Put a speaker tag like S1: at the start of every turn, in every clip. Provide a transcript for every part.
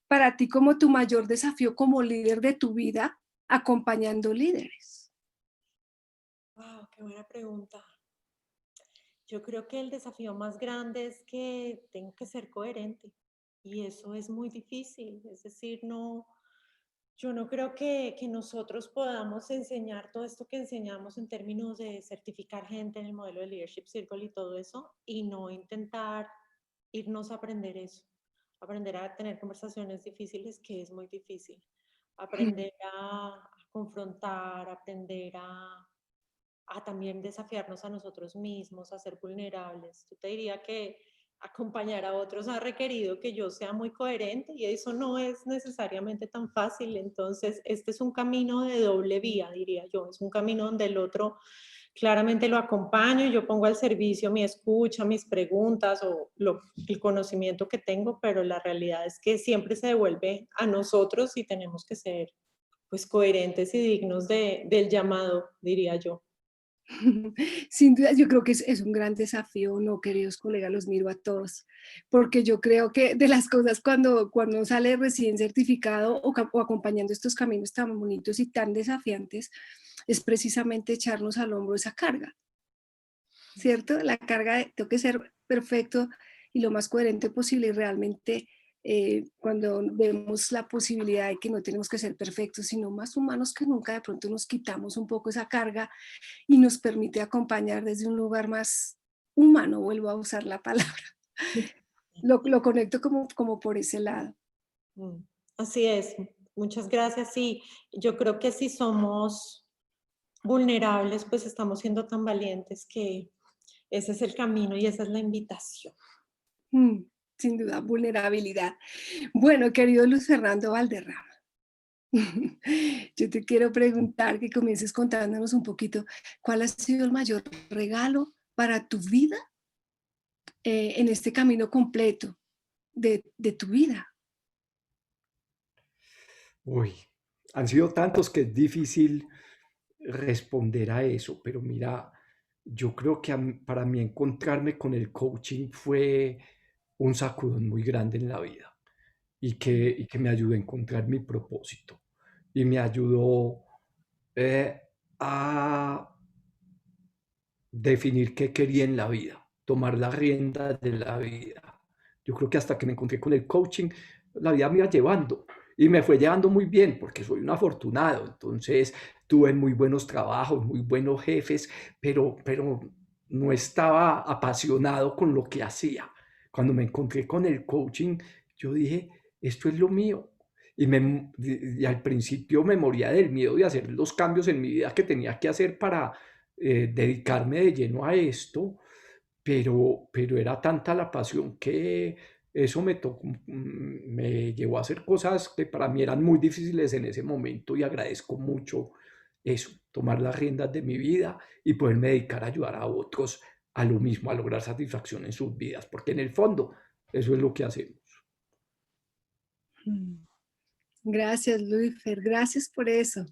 S1: para ti como tu mayor desafío como líder de tu vida, acompañando líderes?
S2: Wow, qué buena pregunta. Yo creo que el desafío más grande es que tengo que ser coherente y eso es muy difícil. Es decir, no, yo no creo que nosotros podamos enseñar todo esto que enseñamos en términos de certificar gente en el modelo de Leadership Circle y todo eso y no intentar irnos a aprender eso, aprender a tener conversaciones difíciles, que es muy difícil, aprender a confrontar, aprender a también desafiarnos a nosotros mismos, a ser vulnerables. Yo te diría que acompañar a otros ha requerido que yo sea muy coherente y eso no es necesariamente tan fácil. Entonces, este es un camino de doble vía, diría yo. Es un camino donde el otro claramente lo acompaño y yo pongo al servicio mi escucha, mis preguntas o el conocimiento que tengo, pero la realidad es que siempre se devuelve a nosotros y tenemos que ser pues coherentes y dignos del llamado, diría yo.
S1: Sin duda, yo creo que es un gran desafío, ¿no, queridos colegas? Los miro a todos, porque yo creo que de las cosas cuando sale recién certificado o acompañando estos caminos tan bonitos y tan desafiantes, es precisamente echarnos al hombro esa carga, ¿cierto? La carga de tengo que ser perfecto y lo más coherente posible y realmente cuando vemos la posibilidad de que no tenemos que ser perfectos, sino más humanos que nunca, de pronto nos quitamos un poco esa carga y nos permite acompañar desde un lugar más humano, vuelvo a usar la palabra. Lo conecto como por ese lado.
S2: Mm, así es, muchas gracias. Sí, yo creo que si somos vulnerables, pues estamos siendo tan valientes que ese es el camino y esa es la invitación.
S1: Mm, sin duda, vulnerabilidad. Bueno, querido Luis Fernando Valderrama, yo te quiero preguntar que comiences contándonos un poquito cuál ha sido el mayor regalo para tu vida en este camino completo de tu vida.
S3: Uy, han sido tantos que es difícil responder a eso, pero mira, yo creo que para mí encontrarme con el coaching fue un sacudón muy grande en la vida y que me ayudó a encontrar mi propósito y me ayudó a definir qué quería en la vida, tomar las riendas de la vida. Yo creo que hasta que me encontré con el coaching, la vida me iba llevando y me fue llevando muy bien porque soy un afortunado. Entonces tuve muy buenos trabajos, muy buenos jefes, pero no estaba apasionado con lo que hacía. Cuando me encontré con el coaching, yo dije, esto es lo mío. Y al principio me moría del miedo de hacer los cambios en mi vida que tenía que hacer para dedicarme de lleno a esto, pero era tanta la pasión que eso me llevó a hacer cosas que para mí eran muy difíciles en ese momento y agradezco mucho eso, tomar las riendas de mi vida y poderme dedicar a ayudar a otros a lo mismo, a lograr satisfacción en sus vidas, porque en el fondo eso es lo que hacemos.
S1: Mm. Gracias, Luifer, gracias por eso.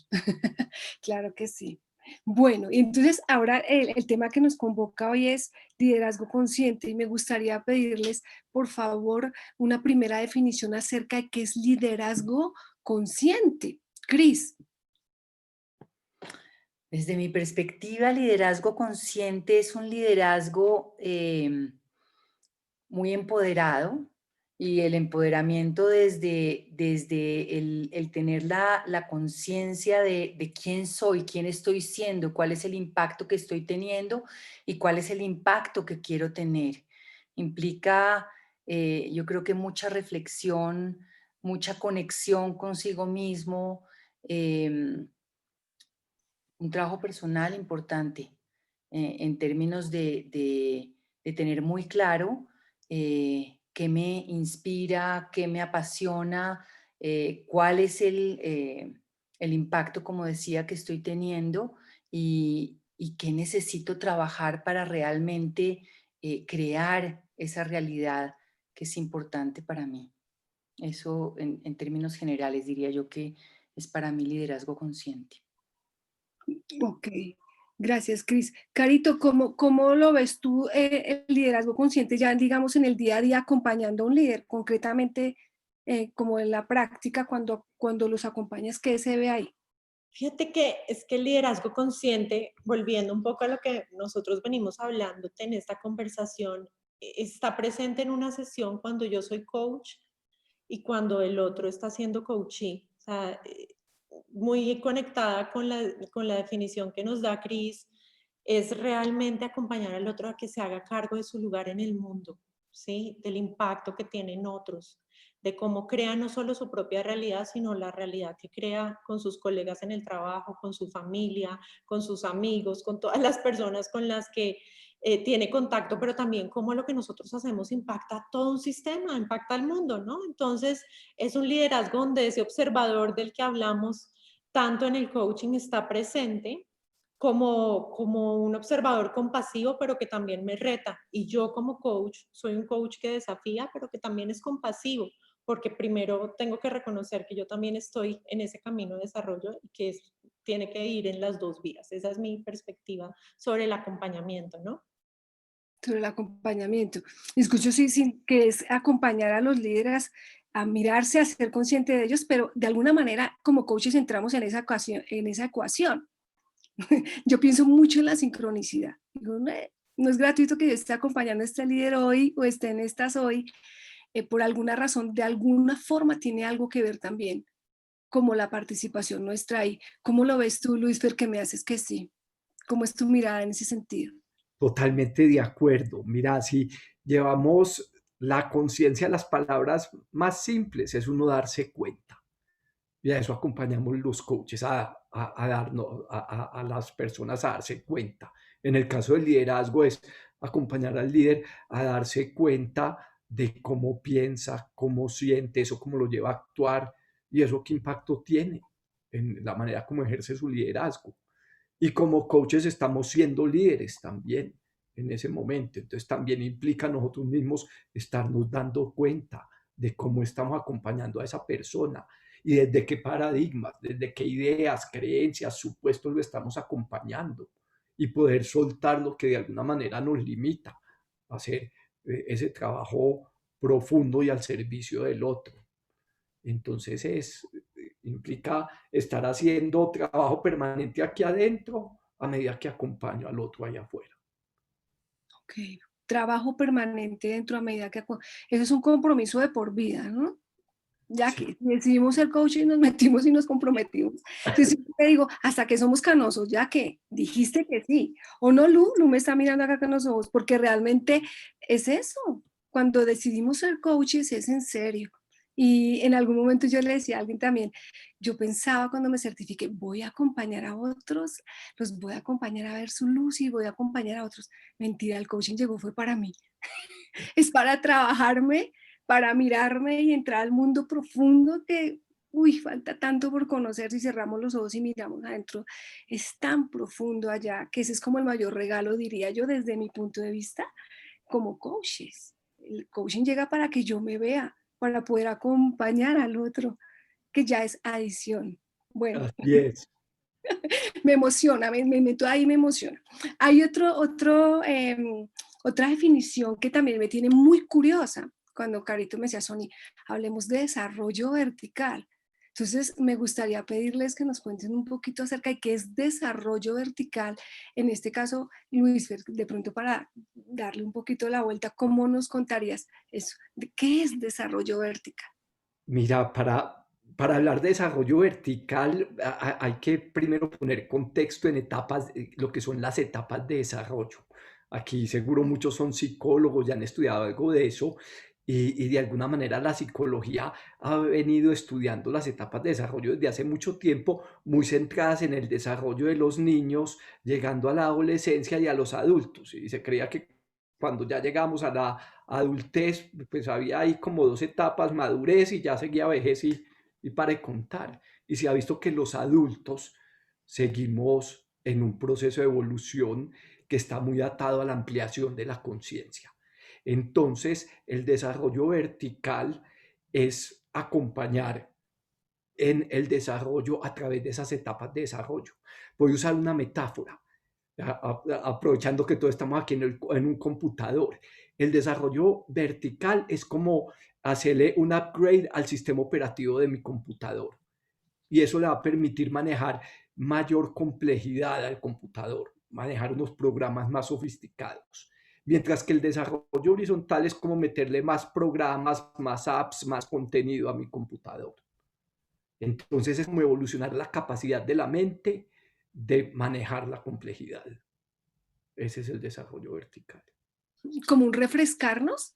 S1: Claro que sí. Bueno, y entonces ahora el tema que nos convoca hoy es liderazgo consciente y me gustaría pedirles, por favor, una primera definición acerca de qué es liderazgo consciente. Cris.
S4: Desde mi perspectiva, liderazgo consciente es un liderazgo muy empoderado y el empoderamiento desde el tener la conciencia de quién soy, quién estoy siendo, cuál es el impacto que estoy teniendo y cuál es el impacto que quiero tener. Implica, yo creo que mucha reflexión, mucha conexión consigo mismo, un trabajo personal importante en términos de tener muy claro qué me inspira, qué me apasiona, cuál es el impacto, como decía, que estoy teniendo y qué necesito trabajar para realmente crear esa realidad que es importante para mí. Eso en términos generales diría yo que es para mí liderazgo consciente.
S1: Ok, gracias, Cris. Carito, ¿cómo lo ves tú el liderazgo consciente ya, digamos, en el día a día acompañando a un líder? Concretamente, como en la práctica cuando los acompañas? ¿Qué se ve ahí?
S2: Fíjate que es que el liderazgo consciente, volviendo un poco a lo que nosotros venimos hablando en esta conversación, está presente en una sesión cuando yo soy coach y cuando el otro está siendo coachee. O sea, muy conectada con la definición que nos da Cris, es realmente acompañar al otro a que se haga cargo de su lugar en el mundo, ¿sí? Del impacto que tienen otros, de cómo crea no solo su propia realidad, sino la realidad que crea con sus colegas en el trabajo, con su familia, con sus amigos, con todas las personas con las que tiene contacto, pero también cómo lo que nosotros hacemos impacta todo un sistema, impacta al mundo, ¿no? Entonces, es un liderazgo donde ese observador del que hablamos tanto en el coaching está presente como un observador compasivo, pero que también me reta. Y yo como coach, soy un coach que desafía, pero que también es compasivo, porque primero tengo que reconocer que yo también estoy en ese camino de desarrollo y que tiene que ir en las dos vías. Esa es mi perspectiva sobre el acompañamiento, ¿no?
S1: Sobre el acompañamiento. Escucho sí, sí, que es acompañar a los líderes a mirarse, a ser consciente de ellos, pero de alguna manera como coaches entramos en esa ecuación, en esa ecuación. Yo pienso mucho en la sincronicidad. Digo, no, no es gratuito que yo esté acompañando a este líder hoy o esté en estas hoy, por alguna razón, de alguna forma tiene algo que ver también, como la participación nuestra ahí. ¿Cómo lo ves tú, Luis, que me haces que sí? ¿Cómo es tu mirada en ese sentido?
S3: Totalmente de acuerdo. Mira, si llevamos la conciencia a las palabras más simples, es uno darse cuenta. Y a eso acompañamos los coaches a darnos, a las personas a darse cuenta. En el caso del liderazgo es acompañar al líder a darse cuenta de cómo piensa, cómo siente, eso cómo lo lleva a actuar y eso qué impacto tiene en la manera como ejerce su liderazgo. Y como coaches estamos siendo líderes también en ese momento. Entonces también implica a nosotros mismos estarnos dando cuenta de cómo estamos acompañando a esa persona y desde qué paradigmas, desde qué ideas, creencias, supuestos lo estamos acompañando y poder soltar lo que de alguna manera nos limita a hacer ese trabajo profundo y al servicio del otro. Entonces implica estar haciendo trabajo permanente aquí adentro a medida que acompaño al otro allá afuera.
S1: Ok. Trabajo permanente dentro a medida que... Eso es un compromiso de por vida, ¿no? Ya
S3: Sí.
S1: que decidimos ser coach y nos metimos y nos comprometimos. Entonces siempre digo, hasta que somos canosos, ya que dijiste que sí. O no, Lu me está mirando acá con los ojos, porque realmente es eso. Cuando decidimos ser coaches es en serio. Y en algún momento yo le decía a alguien también, yo pensaba cuando me certifiqué, voy a acompañar a otros, los voy a acompañar a ver su luz y voy a acompañar a otros. Mentira, el coaching llegó, fue para mí. Es para trabajarme, para mirarme y entrar al mundo profundo que, uy, falta tanto por conocer si cerramos los ojos y miramos adentro. Es tan profundo allá que ese es como el mayor regalo, diría yo, desde mi punto de vista, como coaches. El coaching llega para que yo me vea, para poder acompañar al otro, que ya es adición. Bueno,
S3: Así es.
S1: me emociona, me meto ahí, me emociona. Hay otra definición que también me tiene muy curiosa. Cuando Carito me decía, Sony, hablemos de desarrollo vertical. Entonces, me gustaría pedirles que nos cuenten un poquito acerca de qué es desarrollo vertical. En este caso, Luis, de pronto para darle un poquito la vuelta, ¿cómo nos contarías eso? ¿De qué es desarrollo vertical?
S3: Mira, para hablar de desarrollo vertical hay que primero poner contexto en etapas, lo que son las etapas de desarrollo. Aquí seguro muchos son psicólogos, ya han estudiado algo de eso y de alguna manera la psicología ha venido estudiando las etapas de desarrollo desde hace mucho tiempo, muy centradas en el desarrollo de los niños, llegando a la adolescencia y a los adultos. Y se creía que cuando ya llegamos a la adultez, pues había ahí como dos etapas, madurez y ya seguía vejez y para de contar. Y se ha visto que los adultos seguimos en un proceso de evolución que está muy atado a la ampliación de la conciencia. Entonces, el desarrollo vertical es acompañar en el desarrollo a través de esas etapas de desarrollo. Voy a usar una metáfora, aprovechando que todos estamos aquí en un computador. El desarrollo vertical es como hacerle un upgrade al sistema operativo de mi computador. Y eso le va a permitir manejar mayor complejidad al computador, manejar unos programas más sofisticados. Mientras que el desarrollo horizontal es como meterle más programas, más apps, más contenido a mi computador. Entonces es como evolucionar la capacidad de la mente de manejar la complejidad. Ese es el desarrollo vertical.
S1: Como un refrescarnos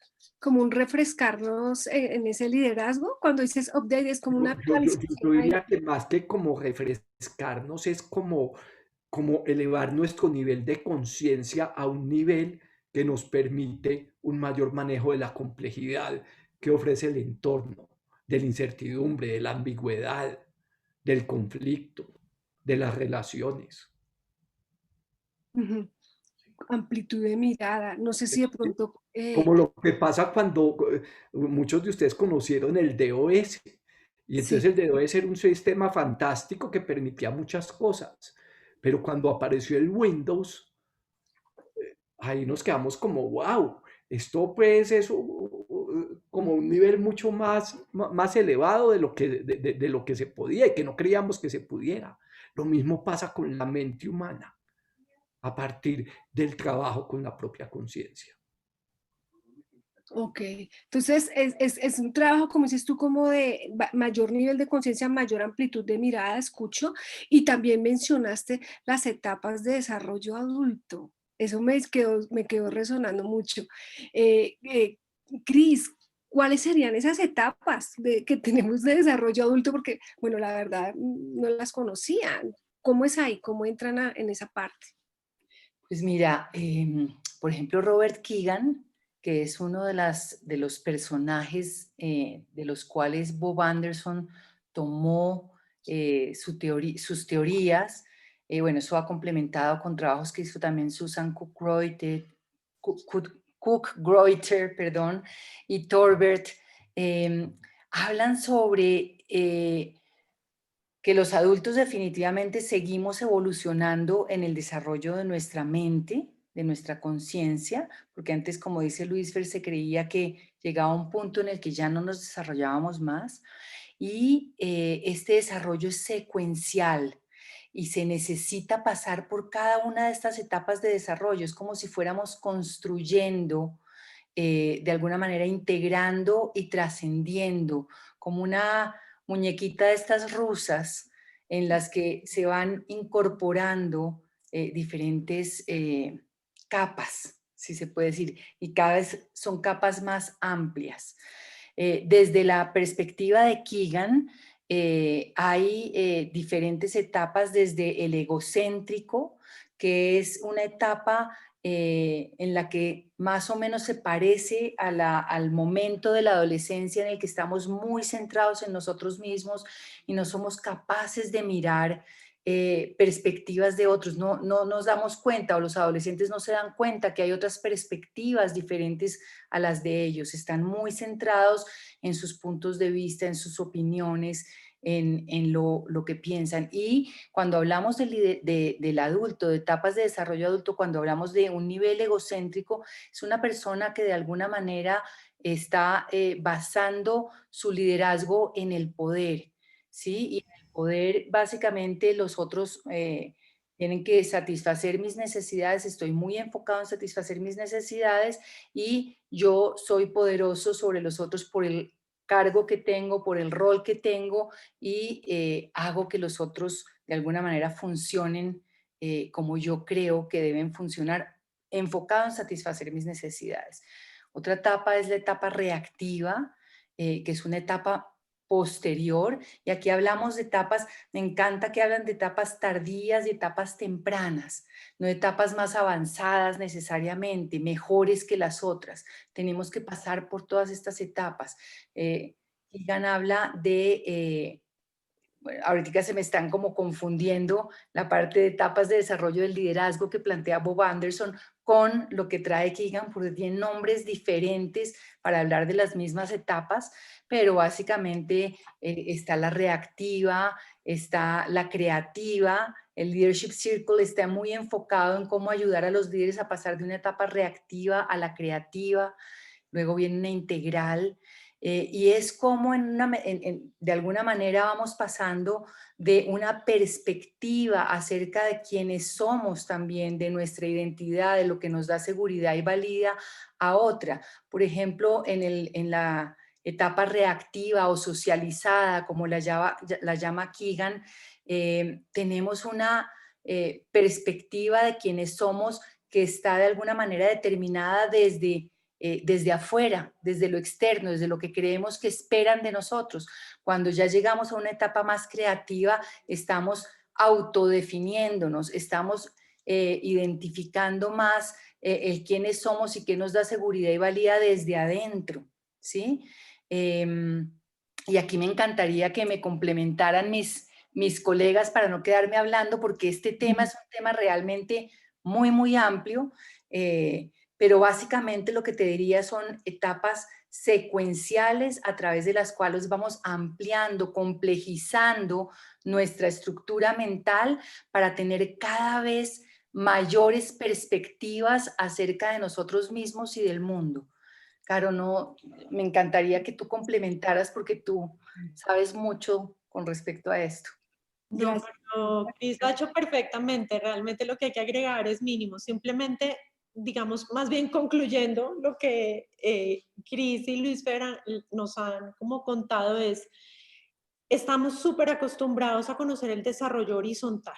S1: en ese liderazgo. Cuando dices update es como una
S3: Yo
S1: actualización ahí.
S3: diría que más que como refrescarnos es como elevar nuestro nivel de conciencia a un nivel que nos permite un mayor manejo de la complejidad que ofrece el entorno, de la incertidumbre, de la ambigüedad, del conflicto, de las relaciones.
S1: Ujú. Amplitud de mirada. No sé si de pronto,
S3: Como lo que pasa cuando muchos de ustedes conocieron el DOS. Y entonces
S1: sí,
S3: el DOS era un sistema fantástico que permitía muchas cosas. Pero cuando apareció el Windows, ahí nos quedamos como, wow, esto pues es como un nivel mucho más elevado de lo que se podía y que no creíamos que se pudiera. Lo mismo pasa con la mente humana a partir del trabajo con la propia conciencia.
S1: ok. Entonces es un trabajo, como dices tú, como de mayor nivel de conciencia, mayor amplitud de mirada, escucho, y también mencionaste las etapas de desarrollo adulto. Eso me quedó resonando mucho. Eh, eh, Cris, ¿cuáles serían esas etapas que tenemos de desarrollo adulto? Porque, bueno, la verdad no las conocía. ¿Cómo es ahí? ¿Cómo entran en esa parte?
S4: Pues mira, por ejemplo, Robert Keegan, que es uno de los personajes de los cuales Bob Anderson tomó sus teorías. Bueno, eso ha complementado con trabajos que hizo también Susan Cook-Greuter, perdón, y Torbert. Hablan sobre que los adultos definitivamente seguimos evolucionando en el desarrollo de nuestra mente, de nuestra conciencia, porque antes, como dice Luis Fer, se creía que llegaba un punto en el que ya no nos desarrollábamos más, y este desarrollo es secuencial y se necesita pasar por cada una de estas etapas de desarrollo. Es como si fuéramos construyendo, de alguna manera integrando y trascendiendo, como una muñequita de estas rusas en las que se van incorporando diferentes capas, si se puede decir, y cada vez son capas más amplias. Desde la perspectiva de Keegan, hay diferentes etapas, desde el egocéntrico, que es una etapa en la que más o menos se parece al momento de la adolescencia en el que estamos muy centrados en nosotros mismos y no somos capaces de mirar perspectivas de otros. No nos damos cuenta, o los adolescentes no se dan cuenta que hay otras perspectivas diferentes a las de ellos. Están muy centrados en sus puntos de vista, en sus opiniones, en lo que piensan. Y cuando hablamos del adulto, de etapas de desarrollo adulto, cuando hablamos de un nivel egocéntrico, es una persona que de alguna manera está basando su liderazgo en el poder, ¿sí? Y en el poder, básicamente, los otros tienen que satisfacer mis necesidades, estoy muy enfocado en satisfacer mis necesidades y yo soy poderoso sobre los otros por el cargo que tengo, por el rol que tengo, y hago que los otros de alguna manera funcionen como yo creo que deben funcionar, enfocado en satisfacer mis necesidades. Otra etapa es la etapa reactiva, que es una etapa posterior, y aquí hablamos de etapas, me encanta que hablan de etapas tardías y etapas tempranas, no etapas más avanzadas necesariamente, mejores que las otras. Tenemos que pasar por todas estas etapas. Keegan habla de, bueno, ahorita se me están como confundiendo la parte de etapas de desarrollo del liderazgo que plantea Bob Anderson con lo que trae Keegan, porque tienen nombres diferentes para hablar de las mismas etapas, pero básicamente está la reactiva, está la creativa. El Leadership Circle está muy enfocado en cómo ayudar a los líderes a pasar de una etapa reactiva a la creativa. Luego viene una integral. Y es como de alguna manera vamos pasando de una perspectiva acerca de quiénes somos también, de nuestra identidad, de lo que nos da seguridad y valida, a otra. Por ejemplo, en la etapa reactiva o socializada, como la llama Keegan, tenemos una perspectiva de quiénes somos que está de alguna manera determinada desde afuera, desde lo externo, desde lo que creemos que esperan de nosotros. Cuando ya llegamos a una etapa más creativa, estamos autodefiniéndonos, estamos identificando más el quiénes somos y qué nos da seguridad y valía desde adentro, ¿sí? Y aquí me encantaría que me complementaran mis colegas para no quedarme hablando, porque este tema es un tema realmente muy, muy amplio, pero básicamente lo que te diría son etapas secuenciales a través de las cuales vamos ampliando, complejizando nuestra estructura mental para tener cada vez mayores perspectivas acerca de nosotros mismos y del mundo. Caro, no, me encantaría que tú complementaras porque tú sabes mucho con respecto a esto.
S2: No,
S1: Gracias.
S2: pero Cris lo ha hecho perfectamente. Realmente lo que hay que agregar es mínimo. Simplemente, digamos, más bien concluyendo lo que Cris y Luis Fer nos han como contado es, estamos súper acostumbrados a conocer el desarrollo horizontal.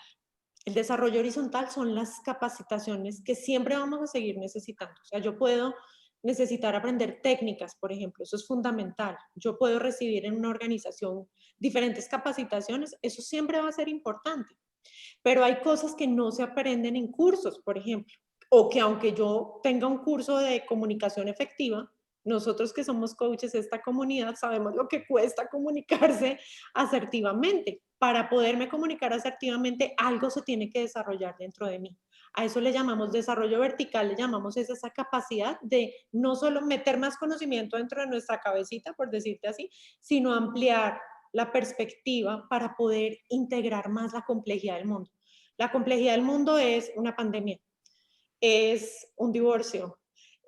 S2: El desarrollo horizontal son las capacitaciones que siempre vamos a seguir necesitando. O sea, yo puedo necesitar aprender técnicas, por ejemplo, eso es fundamental. Yo puedo recibir en una organización diferentes capacitaciones, eso siempre va a ser importante. Pero hay cosas que no se aprenden en cursos, por ejemplo, o que aunque yo tenga un curso de comunicación efectiva, nosotros que somos coaches de esta comunidad sabemos lo que cuesta comunicarse asertivamente. Para poderme comunicar asertivamente, algo se tiene que desarrollar dentro de mí. A eso le llamamos desarrollo vertical, le llamamos esa capacidad de no solo meter más conocimiento dentro de nuestra cabecita, por decirte así, sino ampliar la perspectiva para poder integrar más la complejidad del mundo. La complejidad del mundo es una pandemia, es un divorcio,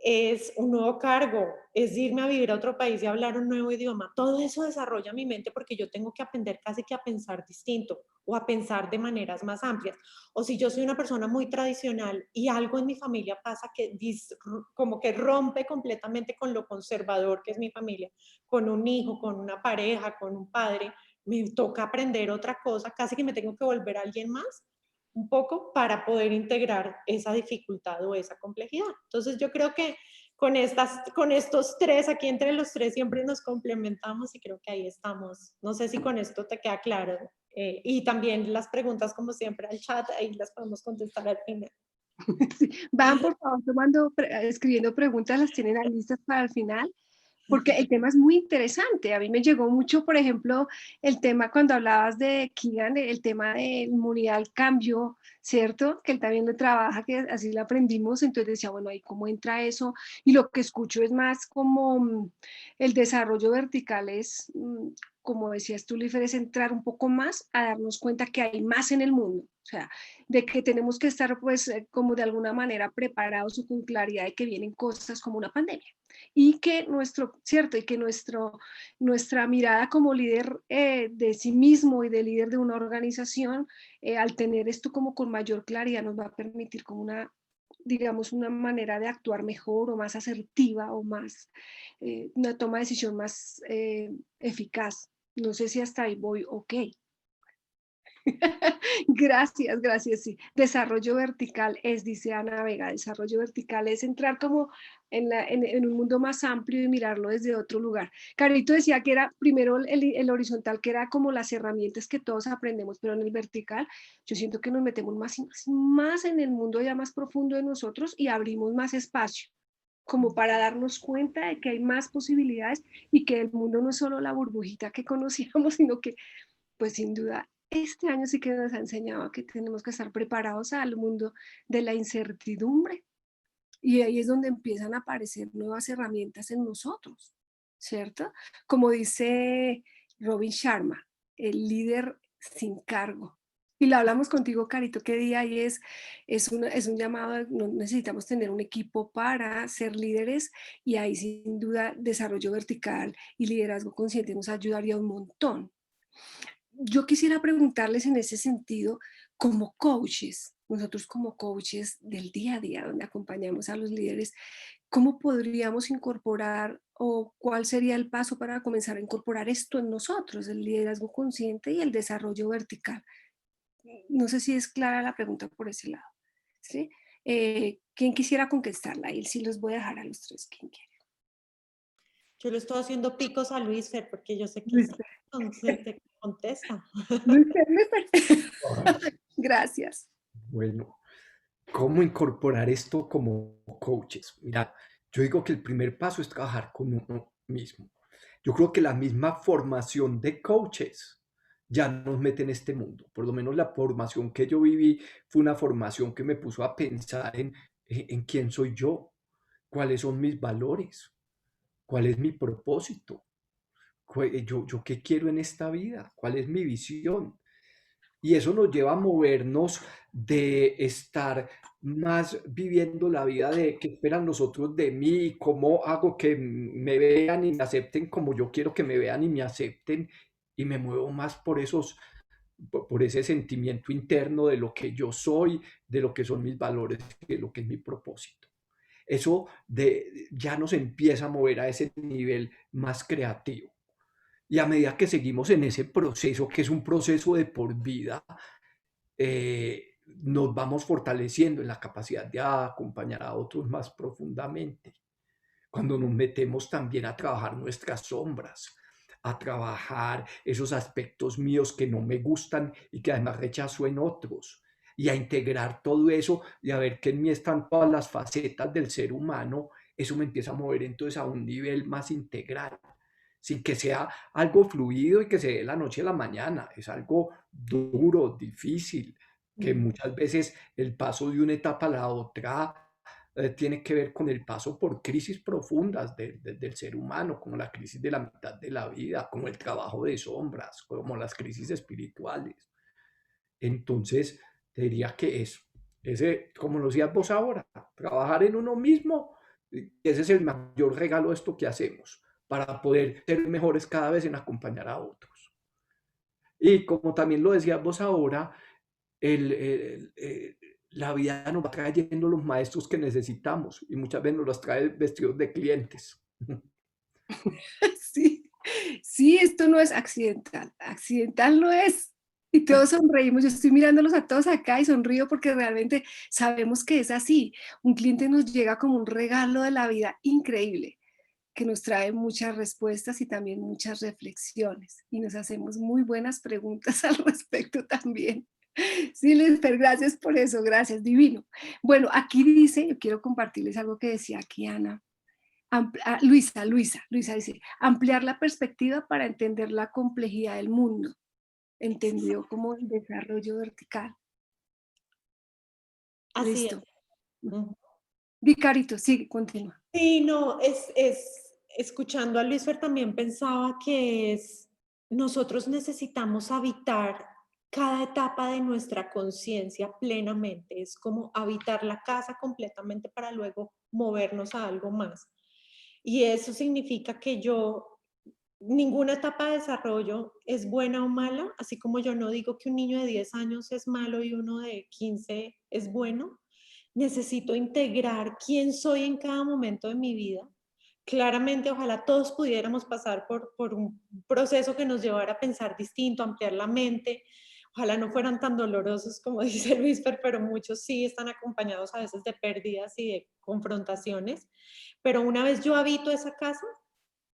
S2: es un nuevo cargo, es irme a vivir a otro país y hablar un nuevo idioma. Todo eso desarrolla mi mente porque yo tengo que aprender casi que a pensar distinto o a pensar de maneras más amplias. O si yo soy una persona muy tradicional y algo en mi familia pasa que como que rompe completamente con lo conservador que es mi familia, con un hijo, con una pareja, con un padre, me toca aprender otra cosa, casi que me tengo que volver a alguien más un poco para poder integrar esa dificultad o esa complejidad. Entonces yo creo que con estos tres, aquí entre los tres siempre nos complementamos y creo que ahí estamos. No sé si con esto te queda claro. Y también las preguntas, como siempre, al chat, ahí las podemos contestar al final.
S1: Sí. Van, por favor, escribiendo preguntas, las tienen ahí listas para el final, porque el tema es muy interesante. A mí me llegó mucho, por ejemplo, el tema cuando hablabas de Keegan, el tema de inmunidad al cambio, ¿cierto? Que él también lo trabaja, que así lo aprendimos. Entonces decía, bueno, ahí cómo entra eso. Y lo que escucho es más como el desarrollo vertical es, como decías tú, Lifer, es entrar un poco más a darnos cuenta que hay más en el mundo. O sea, de que tenemos que estar pues como de alguna manera preparados o con claridad de que vienen cosas como una pandemia y que cierto, y que nuestra mirada como líder de sí mismo y de líder de una organización, al tener esto como con mayor claridad nos va a permitir como digamos, una manera de actuar mejor o más asertiva o más, una toma de decisión más eficaz. No sé si hasta ahí voy, ok. Gracias, gracias, sí. Desarrollo vertical es, dice Ana Vega, desarrollo vertical es entrar como en un mundo más amplio y mirarlo desde otro lugar. Carito decía que era primero el horizontal, que era como las herramientas que todos aprendemos, pero en el vertical yo siento que nos metemos más y más, y más en el mundo ya más profundo de nosotros y abrimos más espacio como para darnos cuenta de que hay más posibilidades y que el mundo no es solo la burbujita que conocíamos, sino que pues sin duda, este año sí que nos ha enseñado que tenemos que estar preparados al mundo de la incertidumbre. Y ahí es donde empiezan a aparecer nuevas herramientas en nosotros, ¿cierto? Como dice Robin Sharma, el líder sin cargo. Y lo hablamos contigo, Carito, qué día y es un llamado, necesitamos tener un equipo para ser líderes y ahí sin duda desarrollo vertical y liderazgo consciente nos ayudaría un montón. Yo quisiera preguntarles en ese sentido, como coaches, nosotros como coaches del día a día, donde acompañamos a los líderes, ¿cómo podríamos incorporar o cuál sería el paso para comenzar a incorporar esto en nosotros, el liderazgo consciente y el desarrollo vertical? No sé si es clara la pregunta por ese lado, ¿sí? ¿Quién quisiera contestarla? Y sí los voy a dejar a los tres, ¿quién quiere?
S2: Yo le estoy haciendo picos a Luis Fer porque yo sé que
S1: Luis,
S2: es consciente que contesta.
S1: Luis, Luis.
S3: Ay,
S1: Gracias.
S3: bueno, ¿cómo incorporar esto como coaches? Mira, yo digo que el primer paso es trabajar con uno mismo. Yo creo que la misma formación de coaches ya nos mete en este mundo. Por lo menos la formación que yo viví fue una formación que me puso a pensar en quién soy yo, cuáles son mis valores, cuál es mi propósito, yo qué quiero en esta vida, cuál es mi visión. Y eso nos lleva a movernos de estar más viviendo la vida de qué esperan los otros de mí, cómo hago que me vean y me acepten como yo quiero que me vean y me acepten, y me muevo más por ese sentimiento interno de lo que yo soy, de lo que son mis valores, de lo que es mi propósito. Eso ya nos empieza a mover a ese nivel más creativo. Y a medida que seguimos en ese proceso, que es un proceso de por vida, nos vamos fortaleciendo en la capacidad de acompañar a otros más profundamente. Cuando nos metemos también a trabajar nuestras sombras, a trabajar esos aspectos míos que no me gustan y que además rechazo en otros, y a integrar todo eso y a ver que en mí están todas las facetas del ser humano, eso me empieza a mover entonces a un nivel más integral, sin que sea algo fluido y que se dé de la noche a la mañana. Es algo duro, difícil, que muchas veces el paso de una etapa a la otra tiene que ver con el paso por crisis profundas del ser humano, como la crisis de la mitad de la vida, como el trabajo de sombras, como las crisis espirituales. Entonces, te diría que eso, ese, como lo decías vos ahora, trabajar en uno mismo, ese es el mayor regalo de esto que hacemos, para poder ser mejores cada vez en acompañar a otros. Y como también lo decías vos ahora, la vida nos va trayendo los maestros que necesitamos y muchas veces nos los trae vestidos de clientes.
S1: Sí, sí, esto no es accidental, accidental no es. Y todos sonreímos, yo estoy mirándolos a todos acá y sonrío porque realmente sabemos que es así. Un cliente nos llega como un regalo de la vida increíble, que nos trae muchas respuestas y también muchas reflexiones. Y nos hacemos muy buenas preguntas al respecto también. Sí, Lisper, gracias por eso, gracias, divino. Bueno, aquí dice, yo quiero compartirles algo que decía aquí Ana. Luisa dice, ampliar la perspectiva para entender la complejidad del mundo, entendió como el desarrollo vertical.
S2: Así es.
S1: Listo. Vicarito, sigue, continúa.
S2: Sí, no, escuchando a Luis Fer también pensaba que nosotros necesitamos habitar cada etapa de nuestra conciencia plenamente. Es como habitar la casa completamente para luego movernos a algo más. Y eso significa que ninguna etapa de desarrollo es buena o mala, así como yo no digo que un niño de 10 años es malo y uno de 15 es bueno. Necesito integrar quién soy en cada momento de mi vida. Claramente, ojalá todos pudiéramos pasar por un proceso que nos llevara a pensar distinto, a ampliar la mente. Ojalá no fueran tan dolorosos como dice Luis, pero muchos sí están acompañados a veces de pérdidas y de confrontaciones. Pero una vez yo habito esa casa,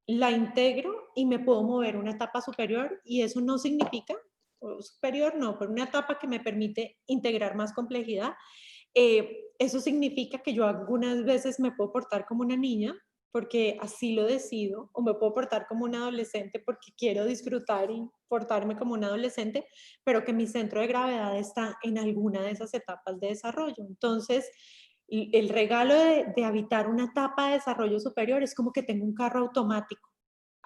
S2: la integro y me puedo mover a una etapa superior, y eso no significa, superior no, pero una etapa que me permite integrar más complejidad. Eso significa que yo algunas veces me puedo portar como una niña porque así lo decido, o me puedo portar como un adolescente porque quiero disfrutar y portarme como un adolescente, pero que mi centro de gravedad está en alguna de esas etapas de desarrollo. Entonces, el regalo de habitar una etapa de desarrollo superior es como que tengo un carro automático.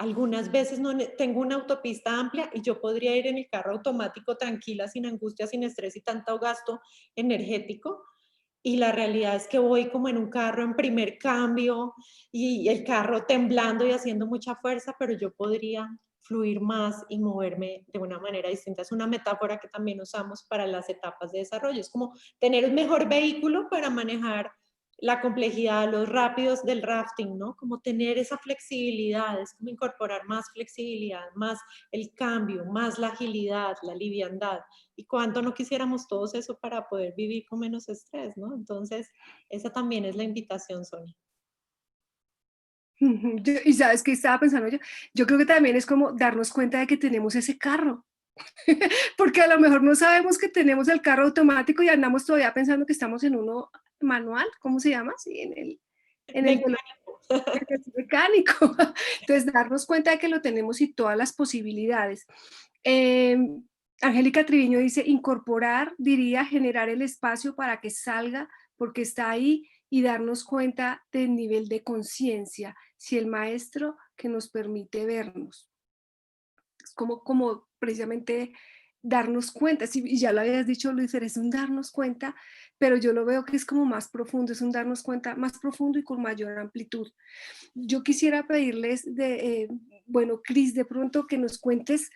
S2: Algunas veces tengo una autopista amplia y yo podría ir en el carro automático tranquila, sin angustia, sin estrés y tanto gasto energético. Y la realidad es que voy como en un carro en primer cambio y el carro temblando y haciendo mucha fuerza, pero yo podría fluir más y moverme de una manera distinta. Es una metáfora que también usamos para las etapas de desarrollo. Es como tener un mejor vehículo para manejar la complejidad, los rápidos del rafting, ¿no? Como tener esa flexibilidad, es como incorporar más flexibilidad, más el cambio, más la agilidad, la liviandad. Y cuánto no quisiéramos todos eso para poder vivir con menos estrés, ¿no? Entonces, esa también es la invitación, Sonia.
S1: Y sabes qué estaba pensando yo creo que también es como darnos cuenta de que tenemos ese carro, porque a lo mejor no sabemos que tenemos el carro automático y andamos todavía pensando que estamos en uno manual, ¿cómo se llama? Sí, en el
S2: Mecánico.
S1: mecánico. Entonces, darnos cuenta de que lo tenemos y todas las posibilidades. Angélica Triviño dice, incorporar, diría, generar el espacio para que salga, porque está ahí, y darnos cuenta del nivel de conciencia, si el maestro que nos permite vernos. Es como precisamente darnos cuenta, sí, y ya lo habías dicho, Luis, es un darnos cuenta, pero yo lo veo que es como más profundo, es un darnos cuenta más profundo y con mayor amplitud. Yo quisiera pedirles bueno, Cris, de pronto que nos cuentes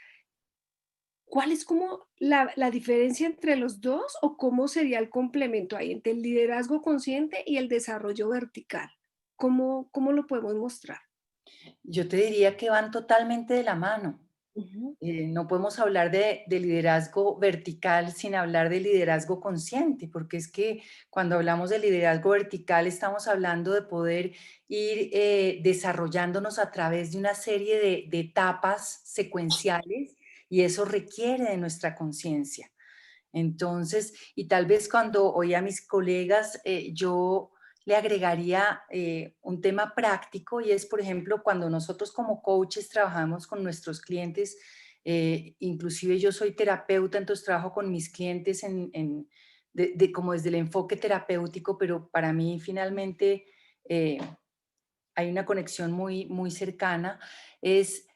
S1: cuál es como la diferencia entre los dos o cómo sería el complemento ahí entre el liderazgo consciente y el desarrollo vertical. ¿Cómo lo podemos mostrar?
S4: Yo te diría que van totalmente de la mano.
S1: Ujú.
S4: No podemos hablar de liderazgo vertical sin hablar de liderazgo consciente, porque es que cuando hablamos de liderazgo vertical estamos hablando de poder ir desarrollándonos a través de una serie de etapas secuenciales y eso requiere de nuestra conciencia. Entonces, y tal vez cuando oí a mis colegas, yo le agregaría un tema práctico y es, por ejemplo, cuando nosotros como coaches trabajamos con nuestros clientes, inclusive yo soy terapeuta, entonces trabajo con mis clientes como desde el enfoque terapéutico, pero para mí finalmente eh, hay una conexión muy, muy cercana, es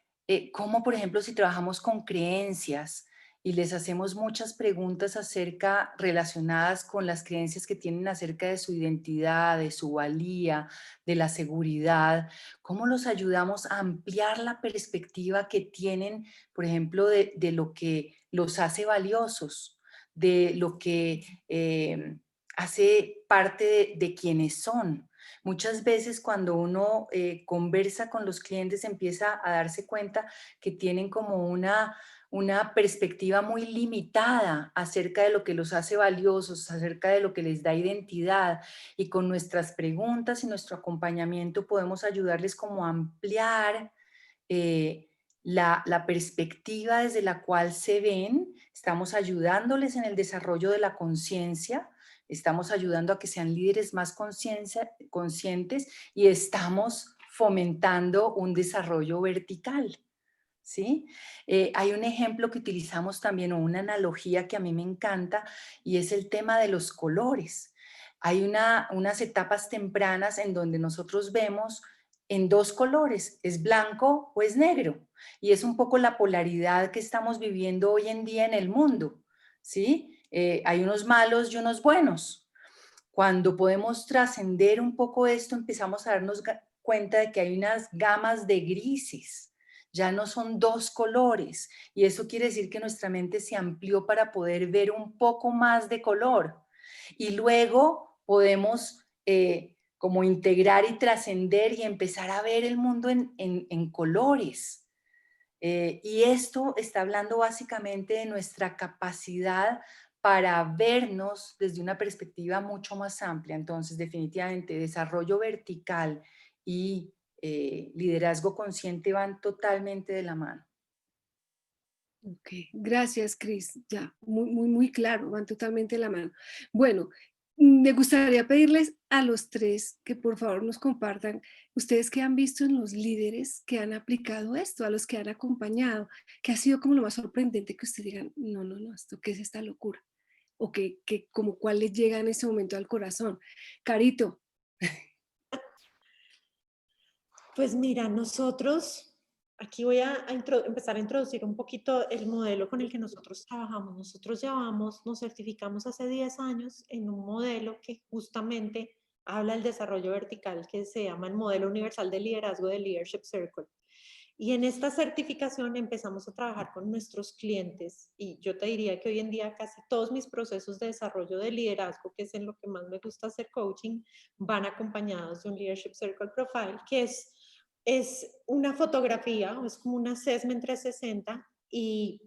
S4: cómo, por ejemplo, si trabajamos con creencias y les hacemos muchas preguntas acerca, relacionadas con las creencias que tienen acerca de su identidad, de su valía, de la seguridad, cómo los ayudamos a ampliar la perspectiva que tienen, por ejemplo, de lo que los hace valiosos, de lo que hace parte de quienes son. Muchas veces cuando uno conversa con los clientes empieza a darse cuenta que tienen como una perspectiva muy limitada acerca de lo que los hace valiosos, acerca de lo que les da identidad. Y con nuestras preguntas y nuestro acompañamiento podemos ayudarles como a ampliar la perspectiva desde la cual se ven. Estamos ayudándoles en el desarrollo de la conciencia, estamos ayudando a que sean líderes más conscientes y estamos fomentando un desarrollo vertical. ¿Sí? Hay un ejemplo que utilizamos también, o una analogía que a mí me encanta, y es el tema de los colores. Hay unas etapas tempranas en donde nosotros vemos en dos colores, es blanco o es negro, y es un poco la polaridad que estamos viviendo hoy en día en el mundo, ¿sí? Hay unos malos y unos buenos. Cuando podemos trascender un poco esto, empezamos a darnos cuenta de que hay unas gamas de grises, ya no son dos colores, y eso quiere decir que nuestra mente se amplió para poder ver un poco más de color. Y luego podemos como integrar y trascender y empezar a ver el mundo en colores. Y esto está hablando básicamente de nuestra capacidad para vernos desde una perspectiva mucho más amplia. Entonces, definitivamente, desarrollo vertical y liderazgo consciente van totalmente de la mano.
S1: Ok, gracias, Cris. Ya, muy claro, van totalmente de la mano. Bueno, me gustaría pedirles a los tres que por favor nos compartan, ustedes que han visto en los líderes que han aplicado esto, a los que han acompañado, que ha sido como lo más sorprendente que ustedes digan, no, ¿esto qué es esta locura? O que como cuál les llega en ese momento al corazón. Carito.
S2: Pues mira, nosotros Aquí voy a empezar a introducir un poquito el modelo con el que nosotros trabajamos. Nosotros nos certificamos hace 10 años en un modelo que justamente habla del desarrollo vertical, que se llama el modelo universal de liderazgo de Leadership Circle. Y en esta certificación empezamos a trabajar con nuestros clientes y yo te diría que hoy en día casi todos mis procesos de desarrollo de liderazgo, que es en lo que más me gusta hacer coaching, van acompañados de un Leadership Circle Profile, que es una fotografía, es como un assessment 360 y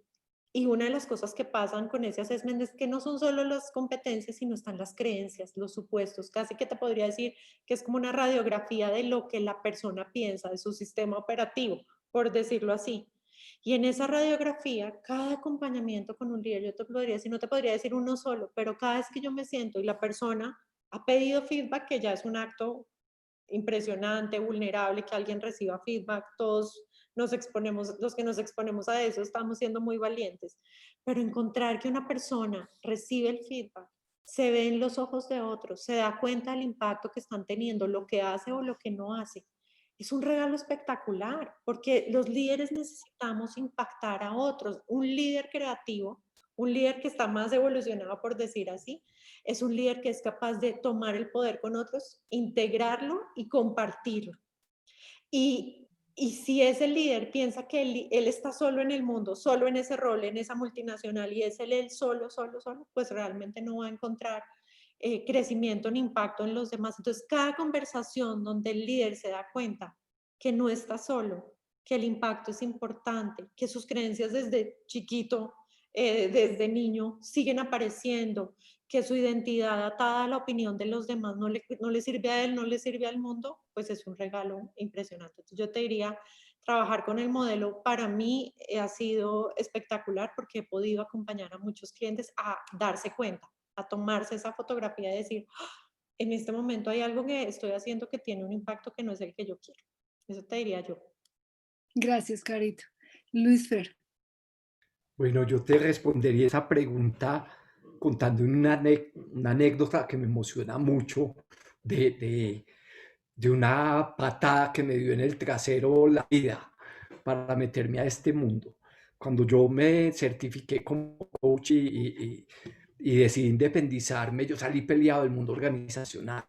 S2: una de las cosas que pasan con ese assessment es que no son solo las competencias, sino están las creencias, los supuestos. Casi que te podría decir que es como una radiografía de lo que la persona piensa de su sistema operativo, por decirlo así. Y en esa radiografía, cada acompañamiento con un líder, yo te podría decir, no te podría decir uno solo, pero cada vez que yo me siento y la persona ha pedido feedback, que ya es un acto impresionante, vulnerable, que alguien reciba feedback, todos nos exponemos, los que nos exponemos a eso, estamos siendo muy valientes, pero encontrar que una persona recibe el feedback, se ve en los ojos de otros, se da cuenta del impacto que están teniendo, lo que hace o lo que no hace, es un regalo espectacular, porque los líderes necesitamos impactar a otros. Un líder creativo, un líder que está más evolucionado, por decir así, es un líder que es capaz de tomar el poder con otros, integrarlo y compartirlo. Y si ese líder piensa que él está solo en el mundo, solo en ese rol, en esa multinacional, y es él solo, pues realmente no va a encontrar crecimiento ni impacto en los demás. Entonces, cada conversación donde el líder se da cuenta que no está solo, que el impacto es importante, que sus creencias desde chiquito, desde niño, siguen apareciendo, que su identidad atada a la opinión de los demás no le sirve a él, no le sirve al mundo, pues es un regalo impresionante. Entonces yo te diría, trabajar con el modelo para mí ha sido espectacular porque he podido acompañar a muchos clientes a darse cuenta, a tomarse esa fotografía y decir, en este momento hay algo que estoy haciendo que tiene un impacto que no es el que yo quiero. Eso te diría yo.
S1: Gracias, Carito. Luis Fer.
S3: Bueno, yo te respondería esa pregunta contando una anécdota que me emociona mucho de una patada que me dio en el trasero la vida para meterme a este mundo. Cuando yo me certifiqué como coach y decidí independizarme, yo salí peleado del mundo organizacional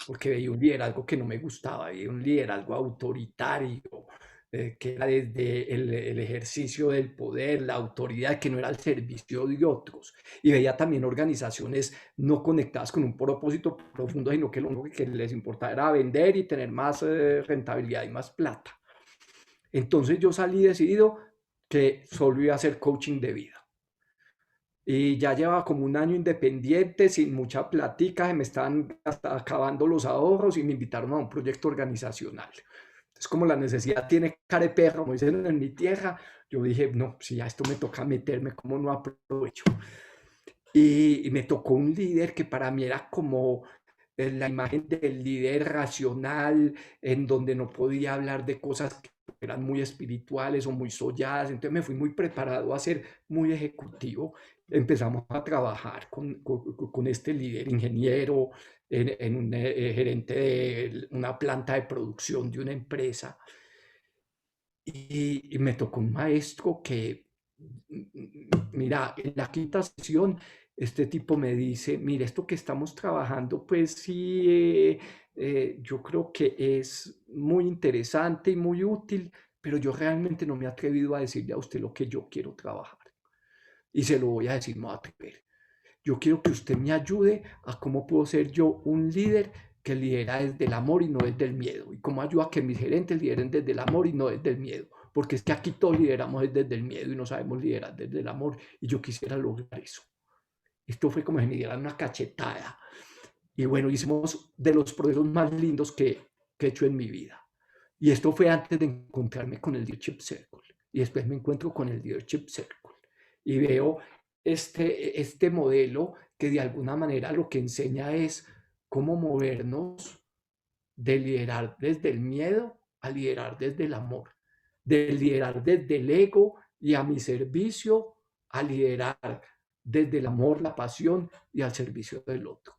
S3: porque veía un liderazgo que no me gustaba, veía un liderazgo autoritario, que era desde el ejercicio del poder, la autoridad, que no era al servicio de otros. Y veía también organizaciones no conectadas con un propósito profundo, sino que lo único que les importaba era vender y tener más rentabilidad y más plata. Entonces yo salí decidido que solo iba a hacer coaching de vida. Y ya llevaba como un año independiente, sin mucha plática, se me estaban hasta acabando los ahorros y me invitaron a un proyecto organizacional. Es como la necesidad tiene cara de perro, como dicen en mi tierra. Yo dije, no, si ya esto me toca meterme, ¿cómo no aprovecho? Y me tocó un líder que para mí era como la imagen del líder racional, en donde no podía hablar de cosas que eran muy espirituales o muy solladas. Entonces me fui muy preparado a ser muy ejecutivo. Empezamos a trabajar con este líder ingeniero, en un gerente de una planta de producción de una empresa. Y me tocó un maestro que, mira, en la quinta sesión, este tipo me dice, mira, esto que estamos trabajando, pues sí, yo creo que es muy interesante y muy útil, pero yo realmente no me he atrevido a decirle a usted lo que yo quiero trabajar. Y se lo voy a decir, no a atrever. Yo quiero que usted me ayude a cómo puedo ser yo un líder que lidera desde el amor y no desde el miedo. Y cómo ayuda a que mis gerentes lideren desde el amor y no desde el miedo. Porque es que aquí todos lideramos desde el miedo y no sabemos liderar desde el amor. Y yo quisiera lograr eso. Esto fue como si me dieran una cachetada. Y bueno, hicimos de los procesos más lindos que he hecho en mi vida. Y esto fue antes de encontrarme con el Leadership Circle. Y después me encuentro con el Leadership Circle. Y veo este modelo que de alguna manera lo que enseña es cómo movernos de liderar desde el miedo a liderar desde el amor, de liderar desde el ego y a mi servicio a liderar desde el amor, la pasión y al servicio del otro,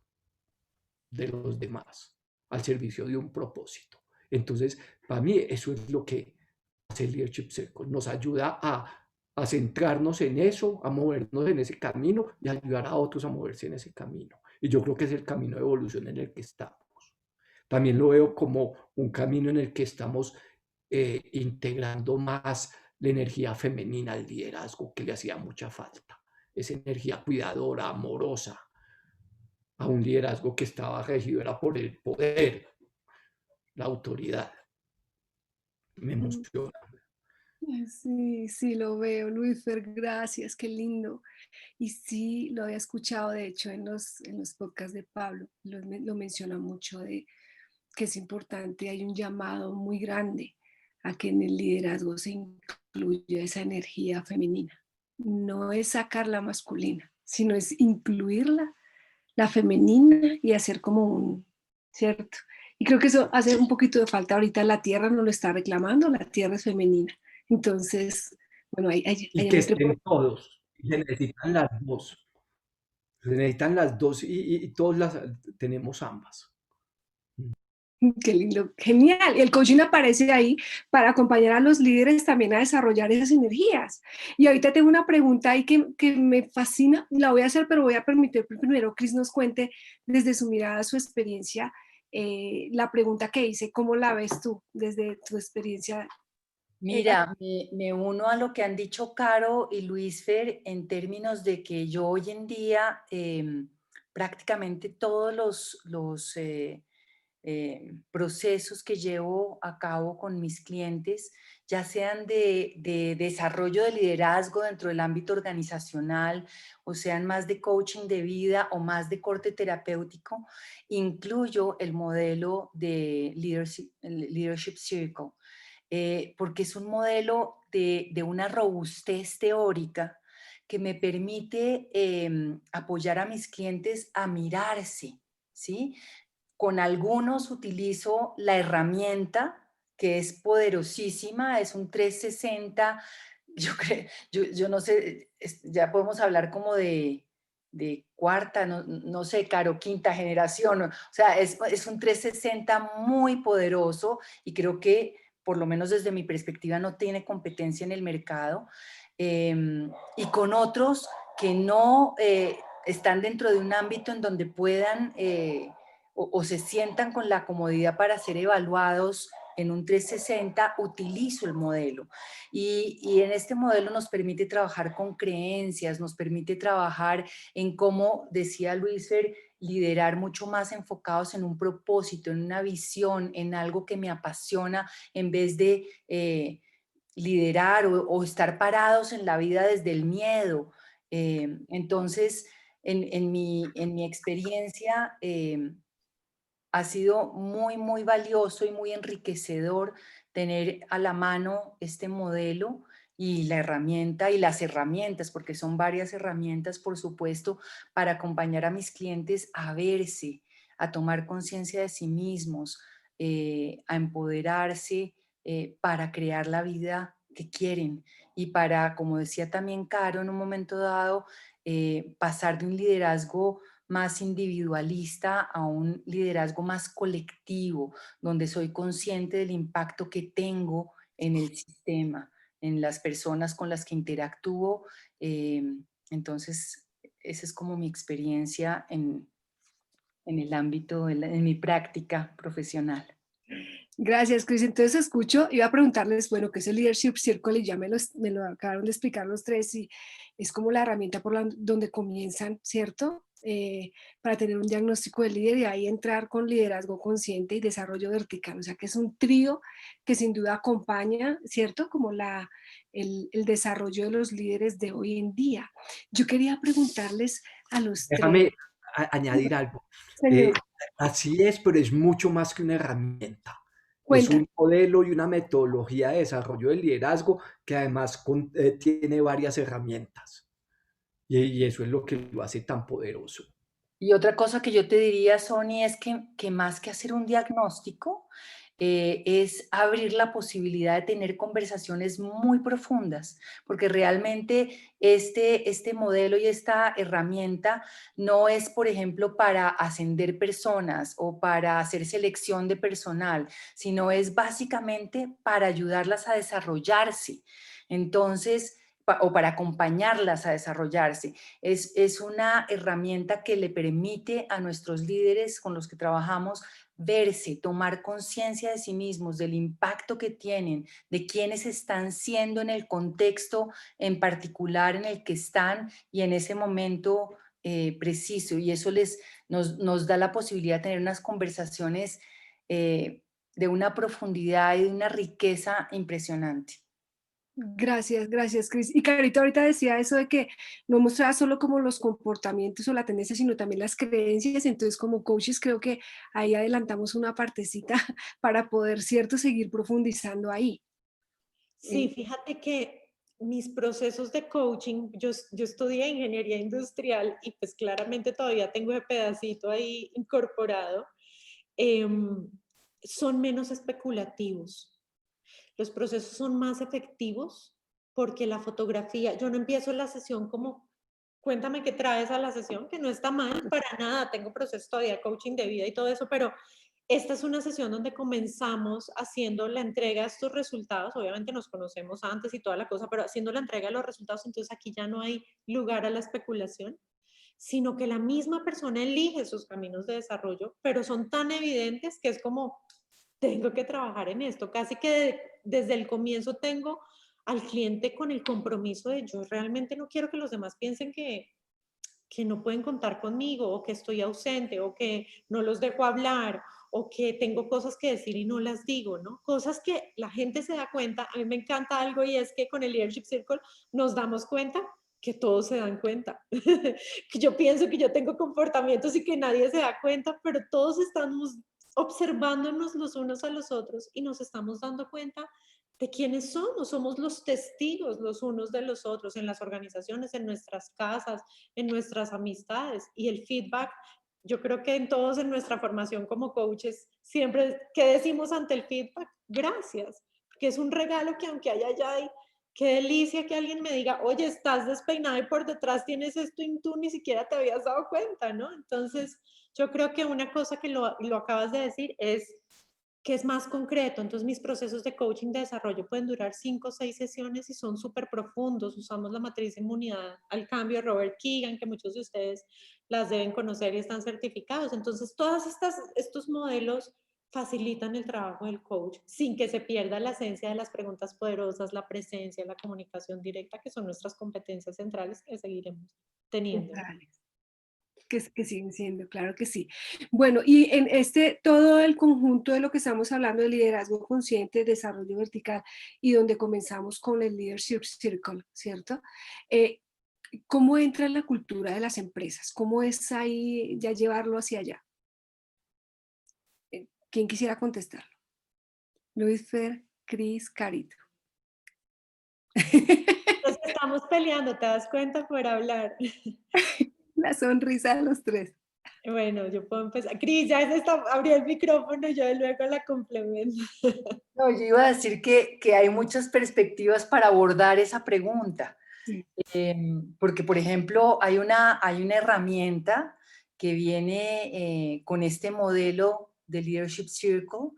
S3: de los demás, al servicio de un propósito. Entonces, para mí eso es lo que el Leadership Circle, nos ayuda a centrarnos en eso, a movernos en ese camino y ayudar a otros a moverse en ese camino. Y yo creo que es el camino de evolución en el que estamos. También lo veo como un camino en el que estamos integrando más la energía femenina al liderazgo, que le hacía mucha falta. Esa energía cuidadora, amorosa, a un liderazgo que estaba regido era por el poder, la autoridad. Me emociona.
S1: Sí, sí, lo veo, Luisfer, gracias, qué lindo. Y sí, lo había escuchado, de hecho, en los podcasts de Pablo, lo menciona mucho, de que es importante, hay un llamado muy grande a que en el liderazgo se incluya esa energía femenina. No es sacar la masculina, sino es incluirla, la femenina, y hacer como un, ¿cierto? Y creo que eso hace un poquito de falta ahorita. La tierra no lo está reclamando, la tierra es femenina. Entonces, bueno,
S3: Y que estén todos, se necesitan las dos. Se necesitan las dos y todos las tenemos ambas.
S1: Qué lindo, genial. Y el coaching aparece ahí para acompañar a los líderes también a desarrollar esas energías. Y ahorita tengo una pregunta ahí que me fascina, la voy a hacer, pero voy a permitir que primero Cris nos cuente desde su mirada, su experiencia, la pregunta que hice, ¿cómo la ves tú desde tu experiencia?
S4: Mira, me uno a lo que han dicho Caro y Luisfer en términos de que yo hoy en día prácticamente todos los procesos que llevo a cabo con mis clientes, ya sean de desarrollo de liderazgo dentro del ámbito organizacional, o sean más de coaching de vida o más de corte terapéutico, incluyo el modelo de Leadership Circle. Porque es un modelo de una robustez teórica que me permite apoyar a mis clientes a mirarse, ¿sí? Con algunos utilizo la herramienta que es poderosísima, es un 360, yo no sé, ya podemos hablar como de cuarta, no sé, Caro, quinta generación, o sea, es un 360 muy poderoso y creo que por lo menos desde mi perspectiva no tiene competencia en el mercado, y con otros que no están dentro de un ámbito en donde puedan o se sientan con la comodidad para ser evaluados en un 360, utilizo el modelo. Y en este modelo nos permite trabajar con creencias, nos permite trabajar en cómo, decía Luisfer, liderar mucho más enfocados en un propósito, en una visión, en algo que me apasiona, en vez de liderar o estar parados en la vida desde el miedo. Entonces, en mi experiencia, ha sido muy, muy valioso y muy enriquecedor tener a la mano este modelo y la herramienta y las herramientas, porque son varias herramientas, por supuesto, para acompañar a mis clientes a verse, a tomar conciencia de sí mismos, a empoderarse para crear la vida que quieren y para, como decía también Caro en un momento dado, pasar de un liderazgo más individualista a un liderazgo más colectivo, donde soy consciente del impacto que tengo en el sistema, en las personas con las que interactúo. Entonces, esa es como mi experiencia en el ámbito, en mi práctica profesional.
S1: Gracias, Cris. Entonces escucho, iba a preguntarles, bueno, ¿qué es el Leadership Circle? Y ya me lo acabaron de explicar los tres, y es como la herramienta donde comienzan, ¿cierto? Para tener un diagnóstico de líder y ahí entrar con liderazgo consciente y desarrollo vertical. O sea, que es un trío que sin duda acompaña, ¿cierto? Como el desarrollo de los líderes de hoy en día. Yo quería preguntarles a los tres.
S3: Déjame añadir algo.
S1: Señor,
S3: Así es, pero es mucho más que una herramienta. Es
S1: cuéntame.
S3: un modelo y una metodología de desarrollo del liderazgo que además tiene varias herramientas. Y eso es lo que lo hace tan poderoso.
S4: Y otra cosa que yo te diría, Sony, es que más que hacer un diagnóstico, es abrir la posibilidad de tener conversaciones muy profundas, porque realmente este modelo y esta herramienta no es, por ejemplo, para ascender personas o para hacer selección de personal, sino es básicamente para ayudarlas a desarrollarse. Entonces, o para acompañarlas a desarrollarse. Es una herramienta que le permite a nuestros líderes con los que trabajamos verse, tomar conciencia de sí mismos, del impacto que tienen, de quiénes están siendo en el contexto en particular en el que están y en ese momento preciso. Y eso nos da la posibilidad de tener unas conversaciones de una profundidad y de una riqueza impresionante.
S1: Gracias, gracias, Cris. Y Carito ahorita decía eso de que no mostraba solo como los comportamientos o la tendencia, sino también las creencias. Entonces, como coaches, creo que ahí adelantamos una partecita para poder, cierto, seguir profundizando ahí.
S2: Sí, fíjate que mis procesos de coaching, yo estudié ingeniería industrial y pues claramente todavía tengo ese pedacito ahí incorporado, em, son menos especulativos. Los procesos son más efectivos porque la fotografía, yo no empiezo la sesión como, cuéntame qué traes a la sesión, que no está mal para nada, tengo proceso todavía de coaching de vida y todo eso, pero esta es una sesión donde comenzamos haciendo la entrega de estos resultados, obviamente nos conocemos antes y toda la cosa, pero haciendo la entrega de los resultados, entonces aquí ya no hay lugar a la especulación, sino que la misma persona elige sus caminos de desarrollo, pero son tan evidentes que es como, tengo que trabajar en esto. Casi que desde el comienzo tengo al cliente con el compromiso de yo realmente no quiero que los demás piensen que no pueden contar conmigo o que estoy ausente o que no los dejo hablar o que tengo cosas que decir y no las digo, ¿no? Cosas que la gente se da cuenta. A mí me encanta algo y es que con el Leadership Circle nos damos cuenta que todos se dan cuenta. Que yo pienso que yo tengo comportamientos y que nadie se da cuenta, pero todos estamos observándonos los unos a los otros y nos estamos dando cuenta de quiénes somos los testigos los unos de los otros en las organizaciones, en nuestras casas, en nuestras amistades y el feedback. Yo creo que en todos en nuestra formación como coaches, siempre, ¿qué decimos ante el feedback? Gracias, que es un regalo que aunque haya ya, qué delicia que alguien me diga, oye, estás despeinado y por detrás tienes esto y tú ni siquiera te habías dado cuenta, ¿no? Entonces, yo creo que una cosa que lo acabas de decir es que es más concreto. Entonces, mis procesos de coaching de desarrollo pueden durar 5 o 6 sesiones y son súper profundos. Usamos la matriz de inmunidad al cambio de Robert Keegan, que muchos de ustedes las deben conocer y están certificados. Entonces, todos estos modelos facilitan el trabajo del coach sin que se pierda la esencia de las preguntas poderosas, la presencia, la comunicación directa, que son nuestras competencias centrales que seguiremos teniendo.
S1: Que siguen siendo, claro que sí. Bueno, y en todo el conjunto de lo que estamos hablando de liderazgo consciente, desarrollo vertical, y donde comenzamos con el Leadership Circle, ¿cierto? ¿Cómo entra en la cultura de las empresas? ¿Cómo es ahí ya llevarlo hacia allá? ¿Quién quisiera contestarlo? Luis, Fer, Cris, Carito.
S2: Nos estamos peleando, ¿te das cuenta por hablar?
S1: La sonrisa de los tres.
S2: Bueno, yo puedo empezar. Cris, ya se está, abrió el micrófono, yo luego la complemento.
S4: No, yo iba a decir que hay muchas perspectivas para abordar esa pregunta.
S1: Sí.
S4: Porque, por ejemplo, hay una herramienta que viene con este modelo de Leadership Circle,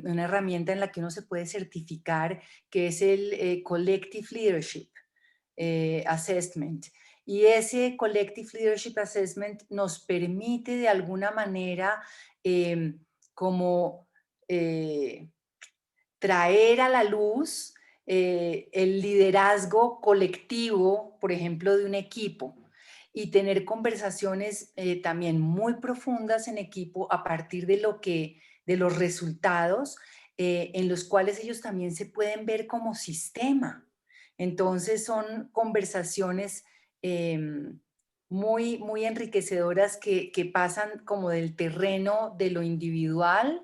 S4: una herramienta en la que uno se puede certificar, que es el Collective Leadership Assessment. Y ese Collective Leadership Assessment nos permite de alguna manera como traer a la luz el liderazgo colectivo, por ejemplo, de un equipo y tener conversaciones también muy profundas en equipo a partir de los resultados en los cuales ellos también se pueden ver como sistema. Entonces son conversaciones muy enriquecedoras que pasan como del terreno de lo individual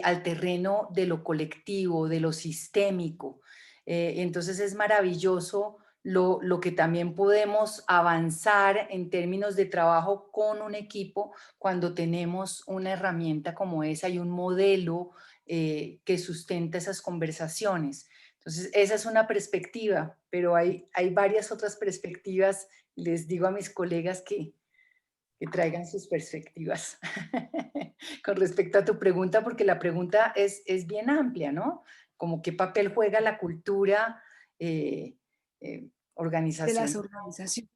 S4: al terreno de lo colectivo, de lo sistémico. Entonces es maravilloso lo que también podemos avanzar en términos de trabajo con un equipo cuando tenemos una herramienta como esa y un modelo que sustenta esas conversaciones. Entonces, esa es una perspectiva, pero hay varias otras perspectivas. Les digo a mis colegas que traigan sus perspectivas con respecto a tu pregunta, porque la pregunta es bien amplia, ¿no? Como qué papel juega la cultura eh,
S1: de las
S4: organizacional
S1: organizaciones.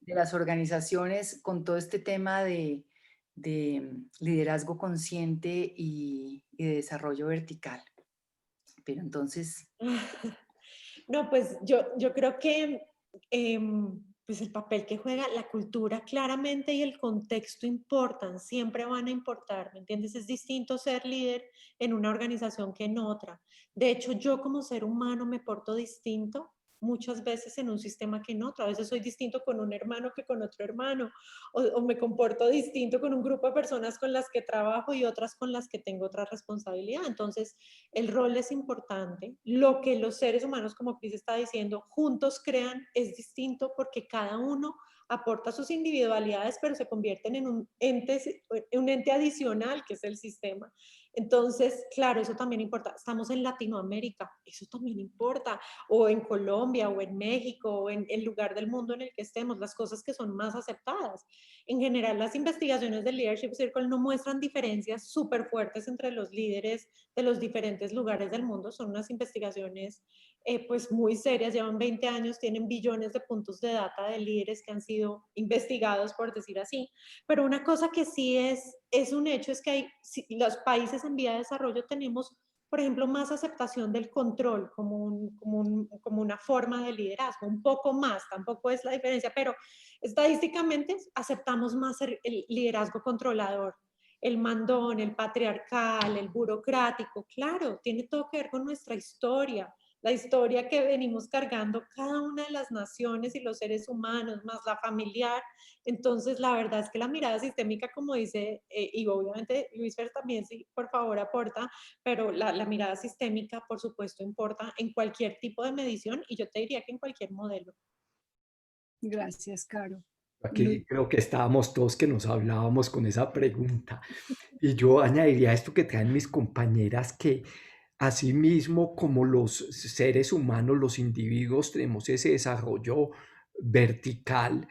S4: de las organizaciones con todo este tema de liderazgo consciente y de desarrollo vertical. Pero entonces,
S2: No, pues yo creo que pues el papel que juega la cultura claramente y el contexto importan, siempre van a importar, ¿me entiendes? Es distinto ser líder en una organización que en otra. De hecho, yo como ser humano me porto distinto muchas veces en un sistema que en otro. A veces soy distinto con un hermano que con otro hermano, o me comporto distinto con un grupo de personas con las que trabajo y otras con las que tengo otra responsabilidad. Entonces, el rol es importante. Lo que los seres humanos, como Cris está diciendo, juntos crean es distinto porque cada uno aporta sus individualidades, pero se convierten en un ente adicional que es el sistema. Entonces, claro, eso también importa. Estamos en Latinoamérica, eso también importa, o en Colombia, o en México, o en el lugar del mundo en el que estemos, las cosas que son más aceptadas. En general, las investigaciones del Leadership Circle no muestran diferencias súper fuertes entre los líderes de los diferentes lugares del mundo. Son unas investigaciones pues muy serias, llevan 20 años, tienen billones de puntos de data de líderes que han sido investigados, por decir así. Pero una cosa que sí es un hecho es que los países en vía de desarrollo tenemos, por ejemplo, más aceptación del control como una forma de liderazgo, un poco más, tampoco es la diferencia, pero estadísticamente aceptamos más el liderazgo controlador, el mandón, el patriarcal, el burocrático. Claro, tiene todo que ver con nuestra historia, la historia que venimos cargando cada una de las naciones y los seres humanos, más la familiar. Entonces, la verdad es que la mirada sistémica, como dice, y obviamente Luis Fer también, sí, por favor, aporta, pero la mirada sistémica, por supuesto, importa en cualquier tipo de medición y yo te diría que en cualquier modelo.
S1: Gracias, Caro.
S3: Aquí creo que estábamos todos que nos hablábamos con esa pregunta. Y yo añadiría esto que traen mis compañeras, que asimismo como los seres humanos, los individuos, tenemos ese desarrollo vertical,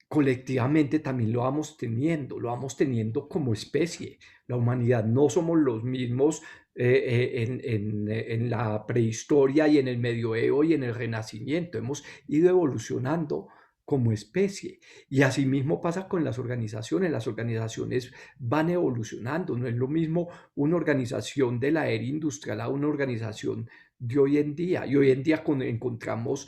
S3: colectivamente también lo vamos teniendo como especie. La humanidad no somos los mismos en la prehistoria y en el medioevo y en el renacimiento. Hemos ido evolucionando como especie. Y asimismo pasa con las organizaciones van evolucionando. No es lo mismo una organización de la era industrial a una organización de hoy en día. Y hoy en día encontramos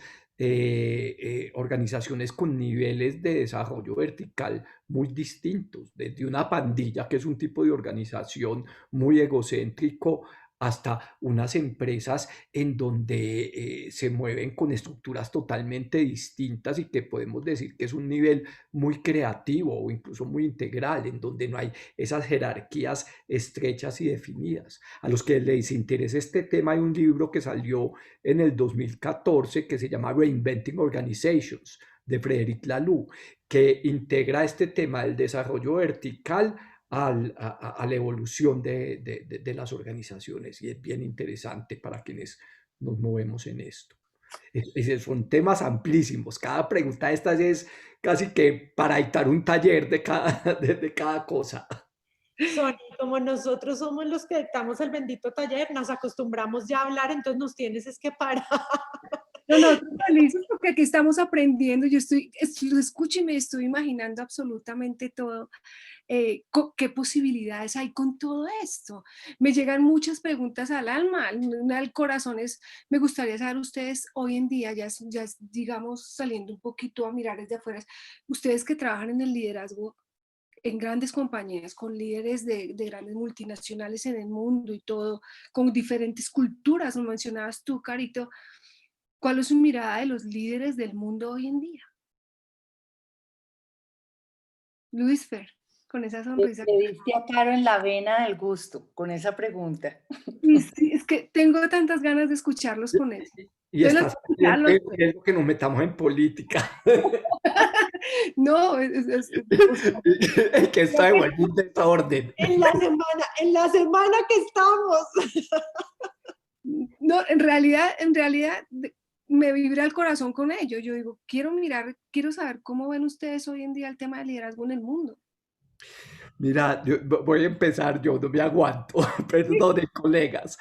S3: organizaciones con niveles de desarrollo vertical muy distintos, desde una pandilla, que es un tipo de organización muy egocéntrico, hasta unas empresas en donde se mueven con estructuras totalmente distintas y que podemos decir que es un nivel muy creativo o incluso muy integral, en donde no hay esas jerarquías estrechas y definidas. A los que les interese este tema, hay un libro que salió en el 2014 que se llama Reinventing Organizations, de Frederic Laloux, que integra este tema del desarrollo vertical a la evolución de las organizaciones, y es bien interesante para quienes nos movemos en esto. Son temas amplísimos. Cada pregunta de estas es casi que para dictar un taller de cada cosa.
S2: Sonia, como nosotros somos los que dictamos el bendito taller, nos acostumbramos ya a hablar, entonces nos tienes es que parar.
S1: No, nosotros felices porque aquí estamos aprendiendo. Yo lo escucho y me estoy imaginando absolutamente todo. ¿Qué posibilidades hay con todo esto? Me llegan muchas preguntas al alma, una al corazón es, me gustaría saber ustedes hoy en día, digamos saliendo un poquito a mirar desde afuera, ustedes que trabajan en el liderazgo en grandes compañías, con líderes de grandes multinacionales en el mundo y todo, con diferentes culturas, lo mencionabas tú, Carito, ¿cuál es su mirada de los líderes del mundo hoy en día? Luis Fer, con esa sonrisa.
S4: le diste a Caro en la vena del gusto con esa pregunta.
S1: Y sí, es que tengo tantas ganas de escucharlos con eso.
S3: Y
S1: Entonces,
S3: estás pendiente de que nos metamos en política.
S1: no,
S3: Que está de un desorden.
S2: En la semana que estamos.
S1: no, en realidad me vibra el corazón con ello. Yo digo, quiero saber cómo ven ustedes hoy en día el tema del liderazgo en el mundo.
S3: Mira, voy a empezar, yo no me aguanto, perdone, colegas.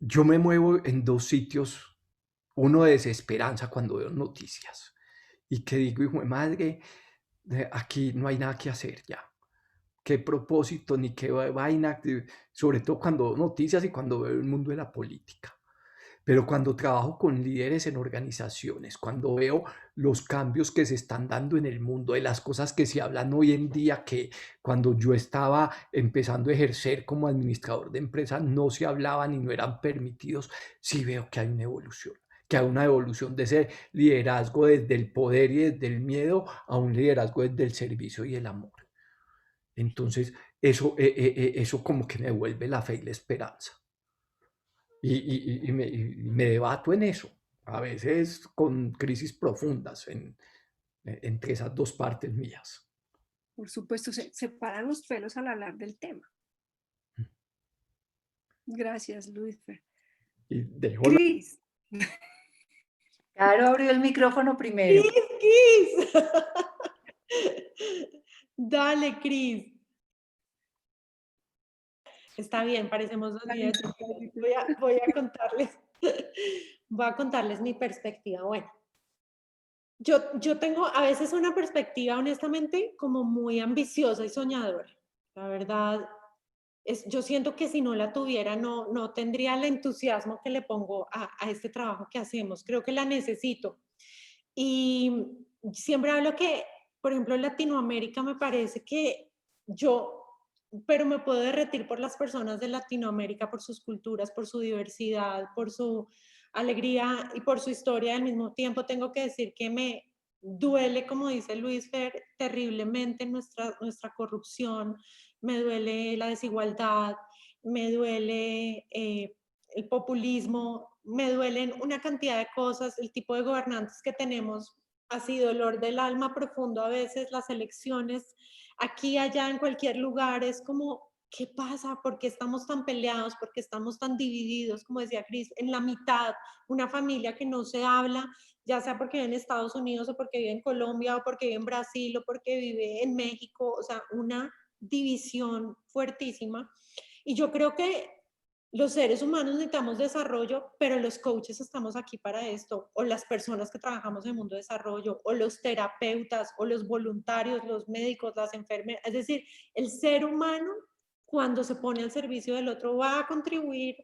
S3: Yo me muevo en dos sitios, uno de desesperanza cuando veo noticias y que digo, hijo de madre, aquí no hay nada que hacer ya. Qué propósito ni qué vaina, sobre todo cuando veo noticias y cuando veo el mundo de la política. Pero cuando trabajo con líderes en organizaciones, cuando veo los cambios que se están dando en el mundo, de las cosas que se hablan hoy en día, que cuando yo estaba empezando a ejercer como administrador de empresas no se hablaban y no eran permitidos, sí veo que hay una evolución, que hay una evolución de ese liderazgo desde el poder y desde el miedo a un liderazgo desde el servicio y el amor. Entonces, eso como que me devuelve la fe y la esperanza. Y me debato en eso, a veces con crisis profundas entre esas dos partes mías.
S1: Por supuesto, se paran los pelos al hablar del tema. Gracias, Luisfer.
S3: Y dejo
S1: Cris.
S4: Caro abrió el micrófono primero.
S2: Cris. Dale, Cris. Está bien, parecemos dos días. Voy a contarles mi perspectiva. Bueno, yo tengo a veces una perspectiva, honestamente, como muy ambiciosa y soñadora. La verdad, yo siento que si no la tuviera, no tendría el entusiasmo que le pongo a este trabajo que hacemos. Creo que la necesito. Y siempre hablo que, por ejemplo, en Latinoamérica me parece que pero me puedo derretir por las personas de Latinoamérica, por sus culturas, por su diversidad, por su alegría y por su historia. Al mismo tiempo tengo que decir que me duele, como dice Luis Fer, terriblemente nuestra corrupción, me duele la desigualdad, me duele el populismo, me duelen una cantidad de cosas, el tipo de gobernantes que tenemos, así dolor del alma profundo a veces, las elecciones aquí, allá, en cualquier lugar, es como, ¿qué pasa? ¿Por qué estamos tan peleados? ¿Por qué estamos tan divididos? Como decía Cris, en la mitad, una familia que no se habla, ya sea porque vive en Estados Unidos o porque vive en Colombia o porque vive en Brasil o porque vive en México, o sea, una división fuertísima. Y yo creo que los seres humanos necesitamos desarrollo, pero los coaches estamos aquí para esto, o las personas que trabajamos en el mundo de desarrollo, o los terapeutas, o los voluntarios, los médicos, las enfermeras. Es decir, el ser humano, cuando se pone al servicio del otro, va a contribuir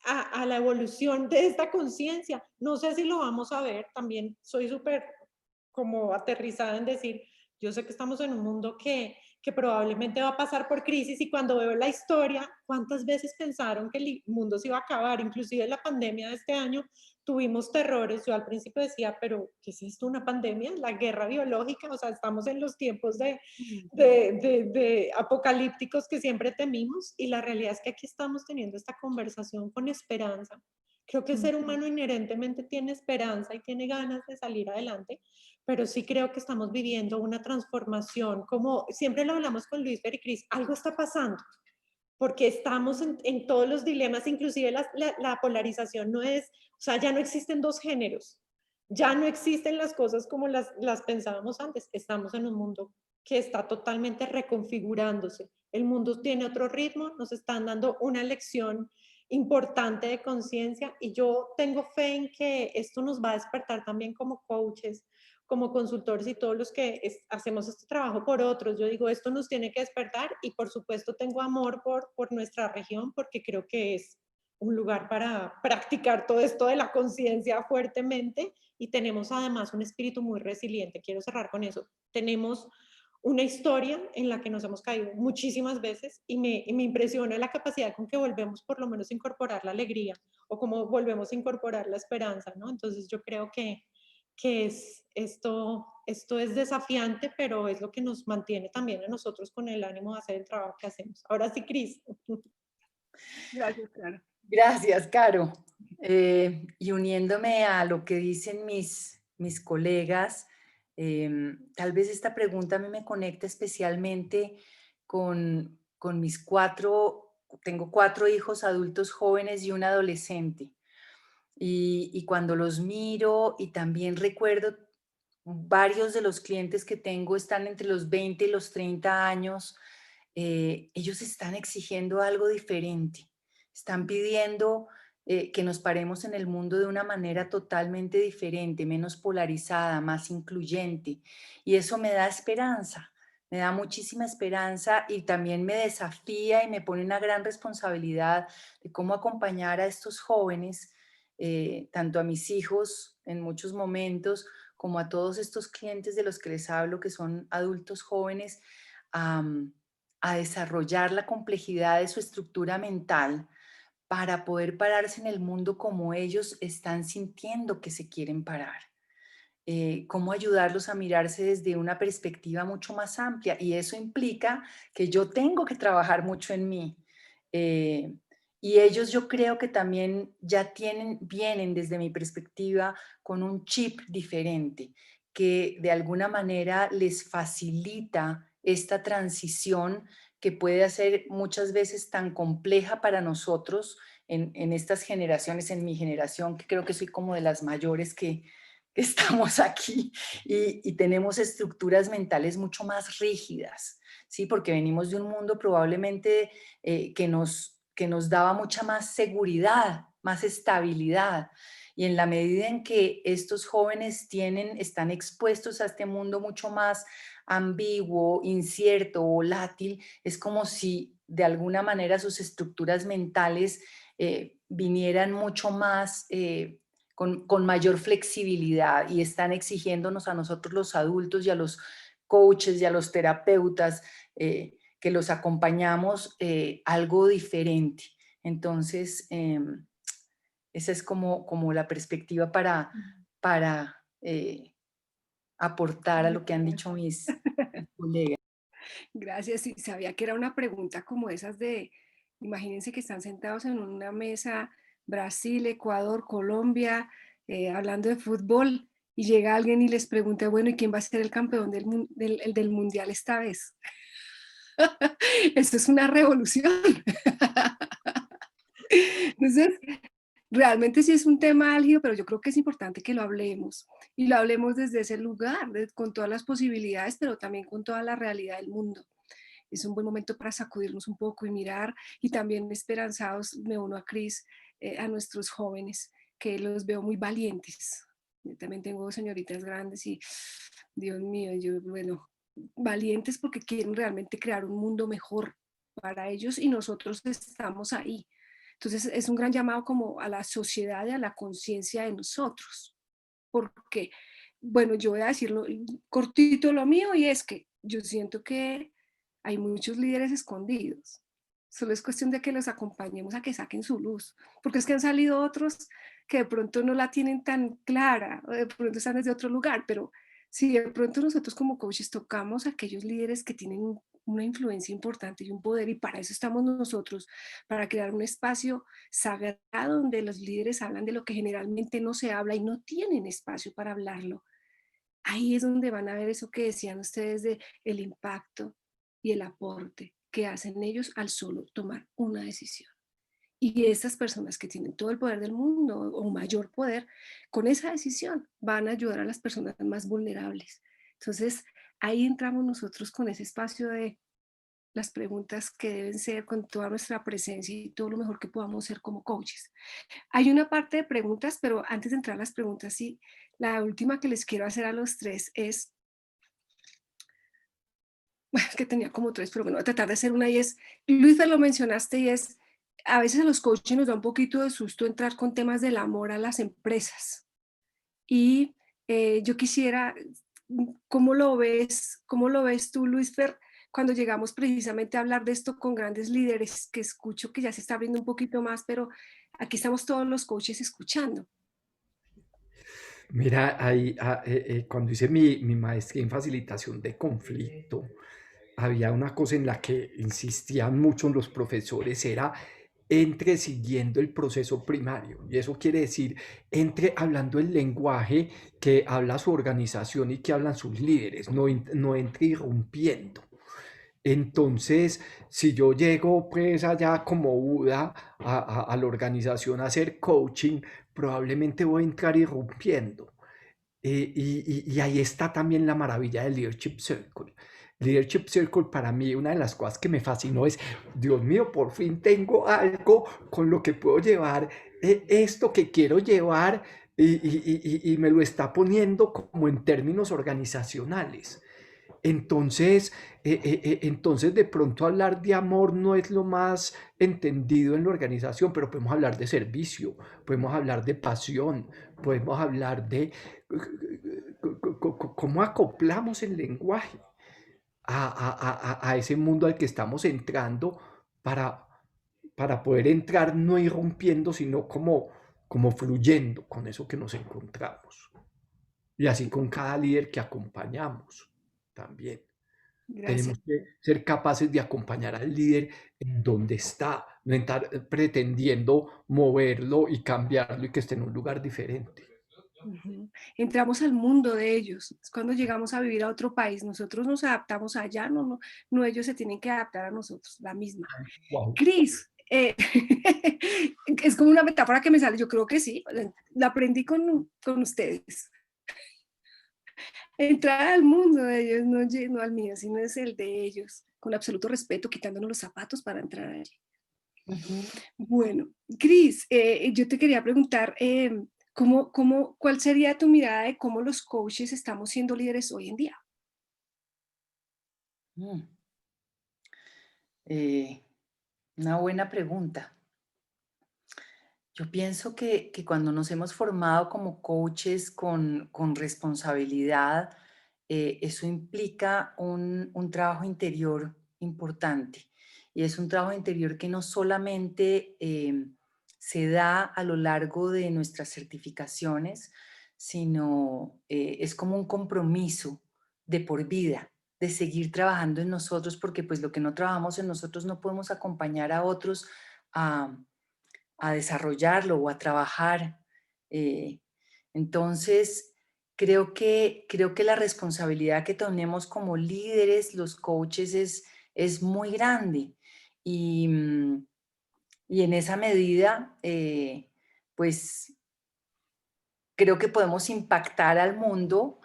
S2: a la evolución de esta conciencia. No sé si lo vamos a ver, también soy súper como aterrizada en decir, yo sé que estamos en un mundo que probablemente va a pasar por crisis y cuando veo la historia, ¿cuántas veces pensaron que el mundo se iba a acabar? Inclusive en la pandemia de este año tuvimos terrores. Yo al principio decía, pero ¿qué es esto? ¿Una pandemia? ¿La guerra biológica? O sea, estamos en los tiempos de apocalípticos que siempre temimos y la realidad es que aquí estamos teniendo esta conversación con esperanza. Creo que el ser humano inherentemente tiene esperanza y tiene ganas de salir adelante, pero sí creo que estamos viviendo una transformación, como siempre lo hablamos con Luis y Cris, algo está pasando, porque estamos en todos los dilemas, inclusive la polarización no es, o sea, ya no existen dos géneros, ya no existen las cosas como las pensábamos antes, estamos en un mundo que está totalmente reconfigurándose, el mundo tiene otro ritmo, nos están dando una lección importante de conciencia y yo tengo fe en que esto nos va a despertar también como coaches, como consultores y todos los que hacemos este trabajo por otros. Yo digo, esto nos tiene que despertar y por supuesto tengo amor por nuestra región porque creo que es un lugar para practicar todo esto de la conciencia fuertemente y tenemos además un espíritu muy resiliente. Quiero cerrar con eso. Tenemos una historia en la que nos hemos caído muchísimas veces y me impresiona la capacidad con que volvemos por lo menos a incorporar la alegría o como volvemos a incorporar la esperanza, ¿no? Entonces yo creo que esto es desafiante, pero es lo que nos mantiene también a nosotros con el ánimo de hacer el trabajo que hacemos. Ahora sí, Cris.
S1: Gracias, Caro.
S4: Gracias, Caro. Y uniéndome a lo que dicen mis colegas, tal vez esta pregunta a mí me conecta especialmente con mis tengo 4 hijos adultos jóvenes y un adolescente. Y cuando los miro y también recuerdo, varios de los clientes que tengo están entre los 20 y los 30 años, ellos están exigiendo algo diferente, están pidiendo que nos paremos en el mundo de una manera totalmente diferente, menos polarizada, más incluyente. Y eso me da esperanza, me da muchísima esperanza y también me desafía y me pone una gran responsabilidad de cómo acompañar a estos jóvenes, tanto a mis hijos en muchos momentos, como a todos estos clientes de los que les hablo, que son adultos jóvenes, a, a desarrollar la complejidad de su estructura mental para poder pararse en el mundo como ellos están sintiendo que se quieren parar. Cómo ayudarlos a mirarse desde una perspectiva mucho más amplia. Y eso implica que yo tengo que trabajar mucho en mí. Eh, y ellos yo creo que también ya vienen desde mi perspectiva con un chip diferente, que de alguna manera les facilita esta transición que puede ser muchas veces tan compleja para nosotros en estas generaciones, en mi generación, que creo que soy como de las mayores que estamos aquí y tenemos estructuras mentales mucho más rígidas, ¿sí? Porque venimos de un mundo probablemente que nos daba mucha más seguridad, más estabilidad. Y en la medida en que estos jóvenes están expuestos a este mundo mucho más ambiguo, incierto, volátil, es como si de alguna manera sus estructuras mentales vinieran mucho más con mayor flexibilidad y están exigiéndonos a nosotros los adultos y a los coaches y a los terapeutas que los acompañamos algo diferente. Entonces, esa es como la perspectiva para aportar a lo que han dicho mis colegas.
S1: Gracias, sí, sabía que era una pregunta como esas de, imagínense que están sentados en una mesa, Brasil, Ecuador, Colombia, hablando de fútbol, y llega alguien y les pregunta, bueno, ¿y quién va a ser el campeón del mundial esta vez? Eso es una revolución. Entonces, realmente sí es un tema álgido, pero yo creo que es importante que lo hablemos y lo hablemos desde ese lugar, con todas las posibilidades, pero también con toda la realidad del mundo. Es un buen momento para sacudirnos un poco y mirar, y también esperanzados, me uno a Cris, a nuestros jóvenes, que los veo muy valientes. Yo también tengo señoritas grandes y, Dios mío, yo, bueno, valientes porque quieren realmente crear un mundo mejor para ellos y nosotros estamos ahí. Entonces es un gran llamado como a la sociedad y a la conciencia de nosotros, porque, bueno, yo voy a decirlo cortito lo mío, y es que yo siento que hay muchos líderes escondidos. Solo es cuestión de que los acompañemos a que saquen su luz, porque es que han salido otros que de pronto no la tienen tan clara, o de pronto están desde otro lugar, pero si de pronto nosotros como coaches tocamos a aquellos líderes que tienen una influencia importante y un poder, y para eso estamos nosotros, para crear un espacio sagrado donde los líderes hablan de lo que generalmente no se habla y no tienen espacio para hablarlo. Ahí es donde van a ver eso que decían ustedes de el impacto y el aporte que hacen ellos al solo tomar una decisión. Y estas personas que tienen todo el poder del mundo o mayor poder, con esa decisión van a ayudar a las personas más vulnerables. Entonces, ahí entramos nosotros con ese espacio de las preguntas que deben ser con toda nuestra presencia y todo lo mejor que podamos ser como coaches. Hay una parte de preguntas, pero antes de entrar a las preguntas, sí, la última que les quiero hacer a los tres es, bueno, es que tenía como tres, pero bueno, voy a tratar de hacer una, y es, Luis, lo mencionaste, y es, a veces a los coaches nos da un poquito de susto entrar con temas del amor a las empresas. Y yo quisiera, cómo lo ves tú, Luis Fer, cuando llegamos precisamente a hablar de esto con grandes líderes, que escucho que ya se está abriendo un poquito más, pero aquí estamos todos los coaches escuchando?
S3: Mira, cuando hice mi maestría en facilitación de conflicto, había una cosa en la que insistían mucho los profesores, era entre siguiendo el proceso primario. Y eso quiere decir, entre hablando el lenguaje que habla su organización y que hablan sus líderes, no entre irrumpiendo. Entonces, si yo llego pues allá como Buda a la organización a hacer coaching, probablemente voy a entrar irrumpiendo. Y ahí está también la maravilla del Leadership Circle. Leadership Circle para mí una de las cosas que me fascinó es, Dios mío, por fin tengo algo con lo que puedo llevar esto que quiero llevar y me lo está poniendo como en términos organizacionales. Entonces de pronto hablar de amor no es lo más entendido en la organización, pero podemos hablar de servicio, podemos hablar de pasión, podemos hablar de cómo acoplamos el lenguaje a ese mundo al que estamos entrando para, para poder entrar no irrumpiendo, sino como fluyendo con eso que nos encontramos. Y así con cada líder que acompañamos también.
S1: Gracias.
S3: Tenemos que ser capaces de acompañar al líder en donde está, no estar pretendiendo moverlo y cambiarlo y que esté en un lugar diferente.
S1: Ujú. Entramos al mundo de ellos. Es cuando llegamos a vivir a otro país. Nosotros nos adaptamos allá, no ellos se tienen que adaptar a nosotros, la misma.
S3: Wow.
S1: Cris, es como una metáfora que me sale, yo creo que sí, la aprendí con ustedes. Entrar al mundo de ellos, no al mío, sino es el de ellos, con absoluto respeto, quitándonos los zapatos para entrar allí. Bueno, Cris, yo te quería preguntar, ¿cuál sería tu mirada de cómo los coaches estamos siendo líderes hoy en día?
S4: Mm, eh, una buena pregunta. Yo pienso que cuando nos hemos formado como coaches con responsabilidad, eso implica un trabajo interior importante. Y es un trabajo interior que no solamente se da a lo largo de nuestras certificaciones, sino es como un compromiso de por vida, de seguir trabajando en nosotros, porque pues lo que no trabajamos en nosotros no podemos acompañar a otros a desarrollarlo o a trabajar. Eh, entonces, creo que la responsabilidad que tenemos como líderes, los coaches, es muy grande. Y, y en esa medida, pues creo que podemos impactar al mundo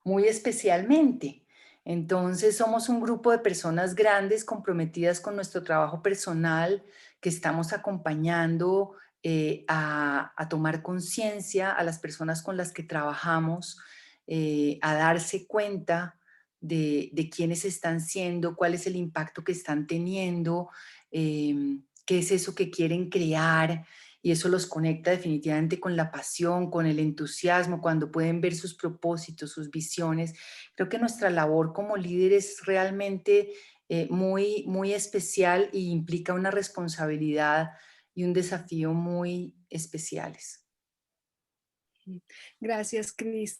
S4: muy especialmente. Entonces, somos un grupo de personas grandes comprometidas con nuestro trabajo personal, que estamos acompañando a tomar conciencia a las personas con las que trabajamos, a darse cuenta de quiénes están siendo, cuál es el impacto que están teniendo, qué es eso que quieren crear, y eso los conecta definitivamente con la pasión, con el entusiasmo, cuando pueden ver sus propósitos, sus visiones. Creo que nuestra labor como líderes es realmente muy, muy especial y implica una responsabilidad y un desafío muy especiales.
S1: Gracias, Cris.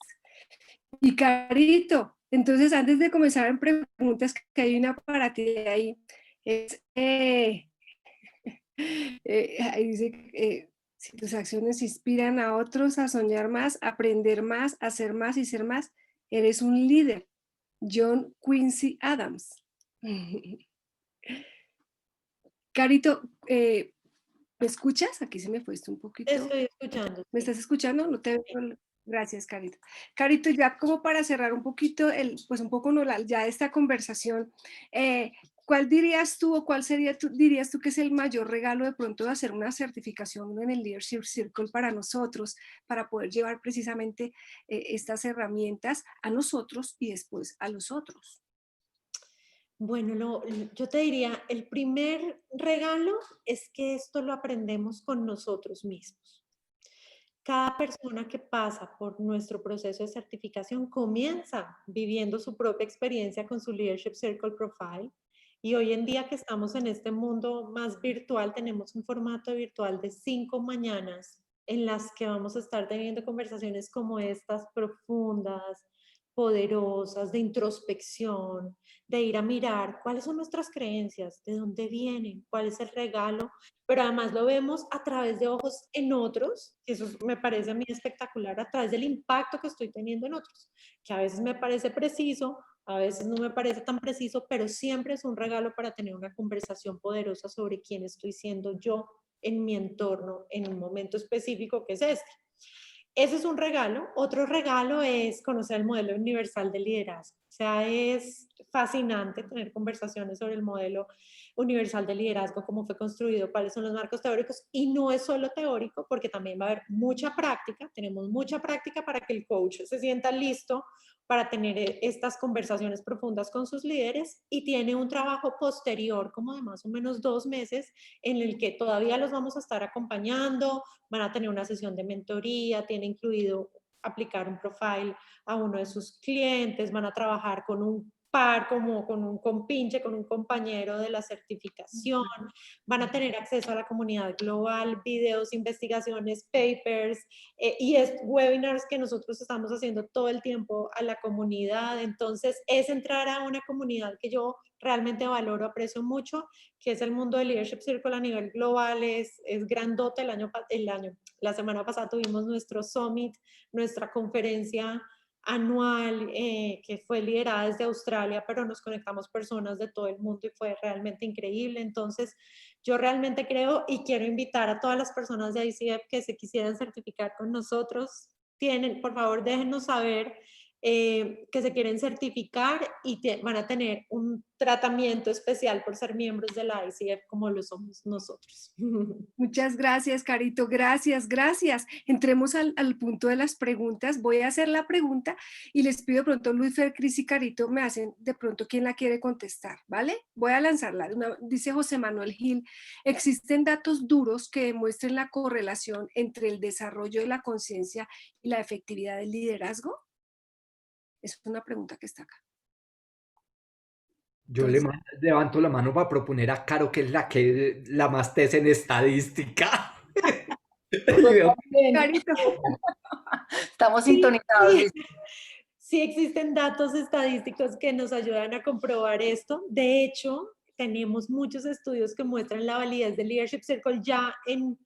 S1: Y Carito, entonces antes de comenzar en preguntas, que hay una para ti ahí, es, ahí dice, si tus acciones inspiran a otros a soñar más, aprender más, hacer más y ser más, eres un líder. John Quincy Adams. Carito, ¿me escuchas? Aquí se me fue esto un poquito.
S2: Estoy escuchando.
S1: ¿Me estás escuchando? No te veo. Gracias, Carito. Carito, ya como para cerrar un poquito, pues un poco no, ya esta conversación, ¿cuál dirías tú o cuál dirías tú que es el mayor regalo de pronto de hacer una certificación en el Leadership Circle para nosotros, para poder llevar precisamente estas herramientas a nosotros y después a los otros?
S2: Bueno, yo te diría, el primer regalo es que esto lo aprendemos con nosotros mismos. Cada persona que pasa por nuestro proceso de certificación comienza viviendo su propia experiencia con su Leadership Circle Profile. Y hoy en día que estamos en este mundo más virtual, tenemos un formato virtual de 5 mañanas en las que vamos a estar teniendo conversaciones como estas, profundas, poderosas de introspección, de ir a mirar cuáles son nuestras creencias, de dónde vienen, cuál es el regalo, pero además lo vemos a través de ojos en otros, que eso me parece a mí espectacular, a través del impacto que estoy teniendo en otros, que a veces me parece preciso, a veces no me parece tan preciso, pero siempre es un regalo para tener una conversación poderosa sobre quién estoy siendo yo en mi entorno en un momento específico que es este. Ese es un regalo. Otro regalo es conocer el modelo universal de liderazgo. O sea, es fascinante tener conversaciones sobre el modelo universal de liderazgo, cómo fue construido, cuáles son los marcos teóricos. Y no es solo teórico, porque también va a haber mucha práctica. Tenemos mucha práctica para que el coach se sienta listo para tener estas conversaciones profundas con sus líderes, y tiene un trabajo posterior como de más o menos 2 meses en el que todavía los vamos a estar acompañando, van a tener una sesión de mentoría, tiene incluido aplicar un profile a uno de sus clientes, van a trabajar con un par, como con un compinche, con un compañero de la certificación, van a tener acceso a la comunidad global, videos, investigaciones, papers, y webinars que nosotros estamos haciendo todo el tiempo a la comunidad. Entonces es entrar a una comunidad que yo realmente valoro, aprecio mucho, que es el mundo del Leadership Circle a nivel global. Es grandote. La semana pasada tuvimos nuestro summit, nuestra conferencia anual, que fue liderada desde Australia, pero nos conectamos personas de todo el mundo y fue realmente increíble. Entonces, yo realmente creo y quiero invitar a todas las personas de ICF que se quisieran certificar con nosotros. Por favor, déjenos saber que se quieren certificar, y van a tener un tratamiento especial por ser miembros de la ICF como lo somos nosotros.
S1: Muchas gracias, Carito. Gracias, gracias. Entremos al punto de las preguntas. Voy a hacer la pregunta y les pido pronto, Luis, Fer, Cris y Carito, me hacen de pronto quién la quiere contestar, ¿vale? Voy a lanzarla. Dice José Manuel Gil: ¿existen datos duros que demuestren la correlación entre el desarrollo de la conciencia y la efectividad del liderazgo? Es una pregunta que está acá.
S3: Yo
S1: Entonces,
S3: levanto la mano para proponer a Caro, que es la más tesa en estadística. Y veo
S1: Carito.
S4: Estamos
S2: Sí,
S4: sintonizados.
S2: sí. Sí existen datos estadísticos que nos ayudan a comprobar esto. De hecho, tenemos muchos estudios que muestran la validez del Leadership Circle ya en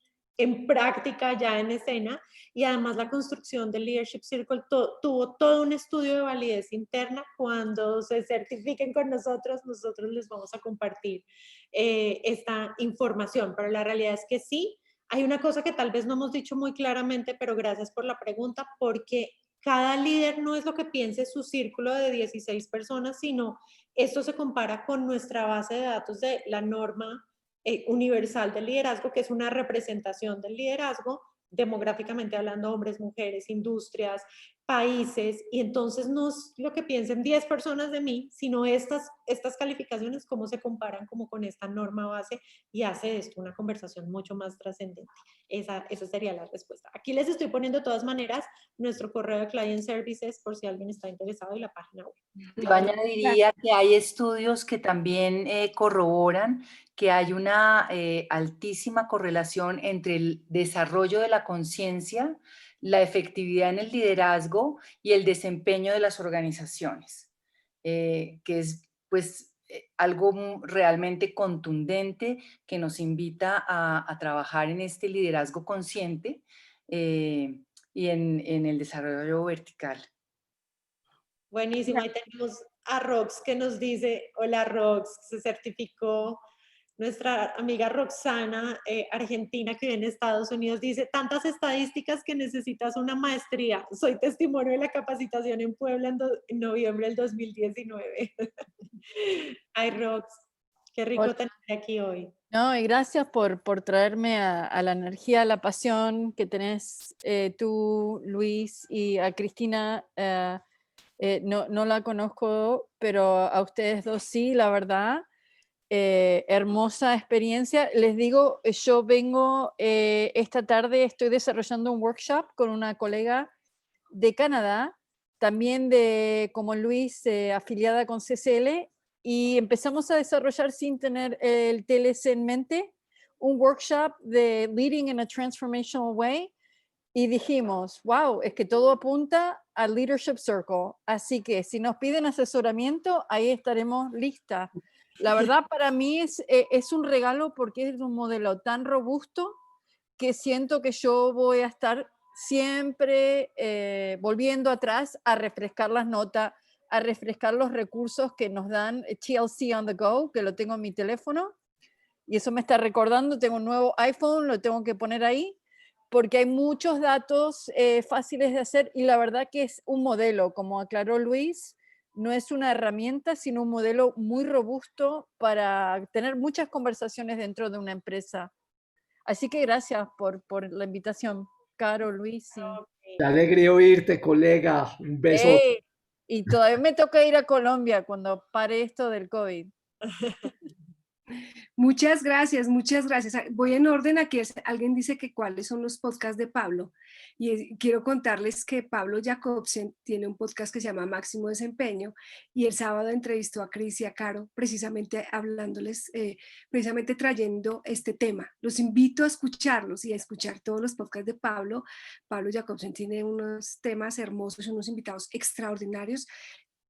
S2: práctica, ya en escena, y además la construcción del Leadership Circle tuvo todo un estudio de validez interna. Cuando se certifiquen con nosotros, nosotros les vamos a compartir esta información, pero la realidad es que sí. Hay una cosa que tal vez no hemos dicho muy claramente, pero gracias por la pregunta, porque cada líder no es lo que piense su círculo de 16 personas, sino esto se compara con nuestra base de datos de la norma universal del liderazgo, que es una representación del liderazgo, demográficamente hablando, hombres, mujeres, industrias, países. Y entonces no es lo que piensen 10 personas de mí, sino estas calificaciones, cómo se comparan como con esta norma base, y hace de esto una conversación mucho más trascendente. Esa sería la respuesta. Aquí les estoy poniendo de todas maneras nuestro correo de Client Services por si alguien está interesado, y la página web.
S4: Yo añadiría que hay estudios que también corroboran que hay una altísima correlación entre el desarrollo de la conciencia, la efectividad en el liderazgo y el desempeño de las organizaciones, que es pues algo realmente contundente que nos invita a trabajar en este liderazgo consciente y en el desarrollo vertical.
S2: Buenísimo, ahí tenemos a Rox que nos dice: hola Rox, se certificó. Nuestra amiga Roxana, argentina, que vive en Estados Unidos, dice: tantas estadísticas que necesitas una maestría. Soy testimonio de la capacitación en Puebla en noviembre del 2019. Ay, Rox, qué rico tenerte aquí hoy.
S5: No, y gracias por traerme a la energía, a la pasión que tenés tú, Luis, y a Cristina. No la conozco, pero a ustedes dos sí, la verdad. Hermosa experiencia. Les digo, yo vengo esta tarde, estoy desarrollando un workshop con una colega de Canadá, también como Luis, afiliada con CCL, y empezamos a desarrollar, sin tener el TLC en mente, un workshop de Leading in a Transformational Way, y dijimos, wow, es que todo apunta al Leadership Circle, así que si nos piden asesoramiento, ahí estaremos listas. La verdad para mí es un regalo porque es un modelo tan robusto que siento que yo voy a estar siempre volviendo atrás a refrescar las notas, a refrescar los recursos que nos dan TLC on the go, que lo tengo en mi teléfono, y eso me está recordando, tengo un nuevo iPhone, lo tengo que poner ahí, porque hay muchos datos fáciles de hacer y la verdad que es un modelo, como aclaró Luis, no es una herramienta, sino un modelo muy robusto para tener muchas conversaciones dentro de una empresa. Así que gracias por la invitación, Caro, Luis.
S3: Qué alegría oírte, colega. Un beso.
S5: Y todavía me toca ir a Colombia cuando pare esto del COVID.
S1: Muchas gracias, muchas gracias. Voy en orden aquí. Alguien dice que cuáles son los podcasts de Pablo. Y quiero contarles que Pablo Jacobsen tiene un podcast que se llama Máximo Desempeño y el sábado entrevistó a Cris y a Caro precisamente hablándoles, precisamente trayendo este tema. Los invito a escucharlos y a escuchar todos los podcasts de Pablo. Pablo Jacobsen tiene unos temas hermosos, unos invitados extraordinarios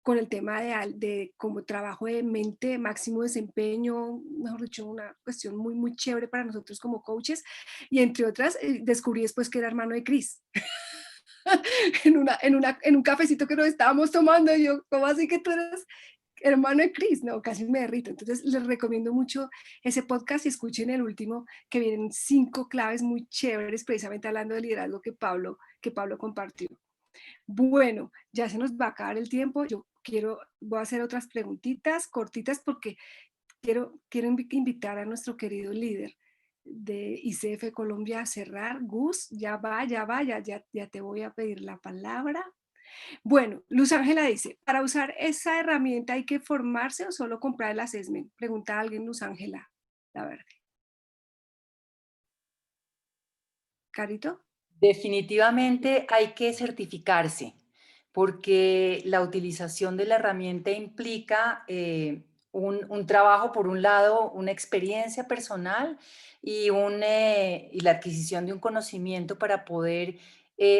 S1: con el tema de como trabajo de mente, máximo desempeño, mejor dicho, una cuestión muy, muy chévere para nosotros como coaches. Y entre otras, descubrí después que era hermano de Cris. en un cafecito que nos estábamos tomando, y yo, ¿cómo así que tú eres hermano de Cris? No, casi me derrito. Entonces les recomiendo mucho ese podcast y escuchen el último, que vienen 5 claves muy chéveres, precisamente hablando de liderazgo que Pablo compartió. Bueno, ya se nos va a acabar el tiempo. Voy a hacer otras preguntitas cortitas porque quiero invitar a nuestro querido líder de ICF Colombia a cerrar. Gus, ya te voy a pedir la palabra. Bueno, Luz Ángela dice, ¿para usar esa herramienta hay que formarse o solo comprar el assessment? Pregunta a alguien, Luz Ángela, la verdad. ¿Carito?
S4: Definitivamente hay que certificarse porque la utilización de la herramienta implica un trabajo, por un lado, una experiencia personal y la adquisición de un conocimiento para poder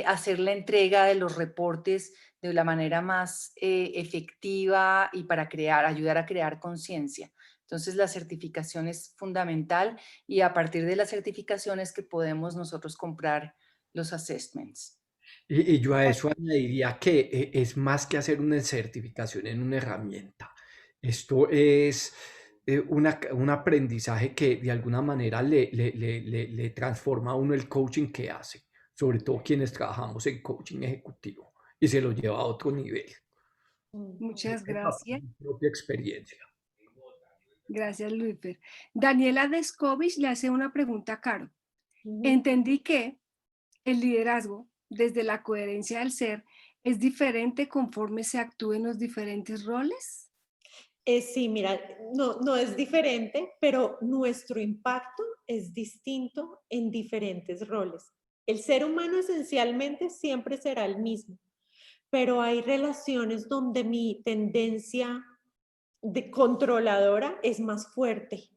S4: hacer la entrega de los reportes de la manera más efectiva y para ayudar a crear conciencia. Entonces, la certificación es fundamental y a partir de la certificación es que podemos nosotros comprar los assessments.
S3: Y yo a eso añadiría que es más que hacer una certificación en una herramienta. Esto es un aprendizaje que de alguna manera le transforma a uno el coaching que hace, sobre todo quienes trabajamos en coaching ejecutivo, y se lo lleva a otro nivel.
S1: Muchas gracias.
S3: Mi propia experiencia.
S1: Gracias, Luifer. Daniela Descovich le hace una pregunta a Caro. Entendí que el liderazgo, desde la coherencia del ser, es diferente conforme se actúa en los diferentes roles.
S2: Sí, mira, no es diferente, pero nuestro impacto es distinto en diferentes roles. El ser humano esencialmente siempre será el mismo, pero hay relaciones donde mi tendencia de controladora es más fuerte,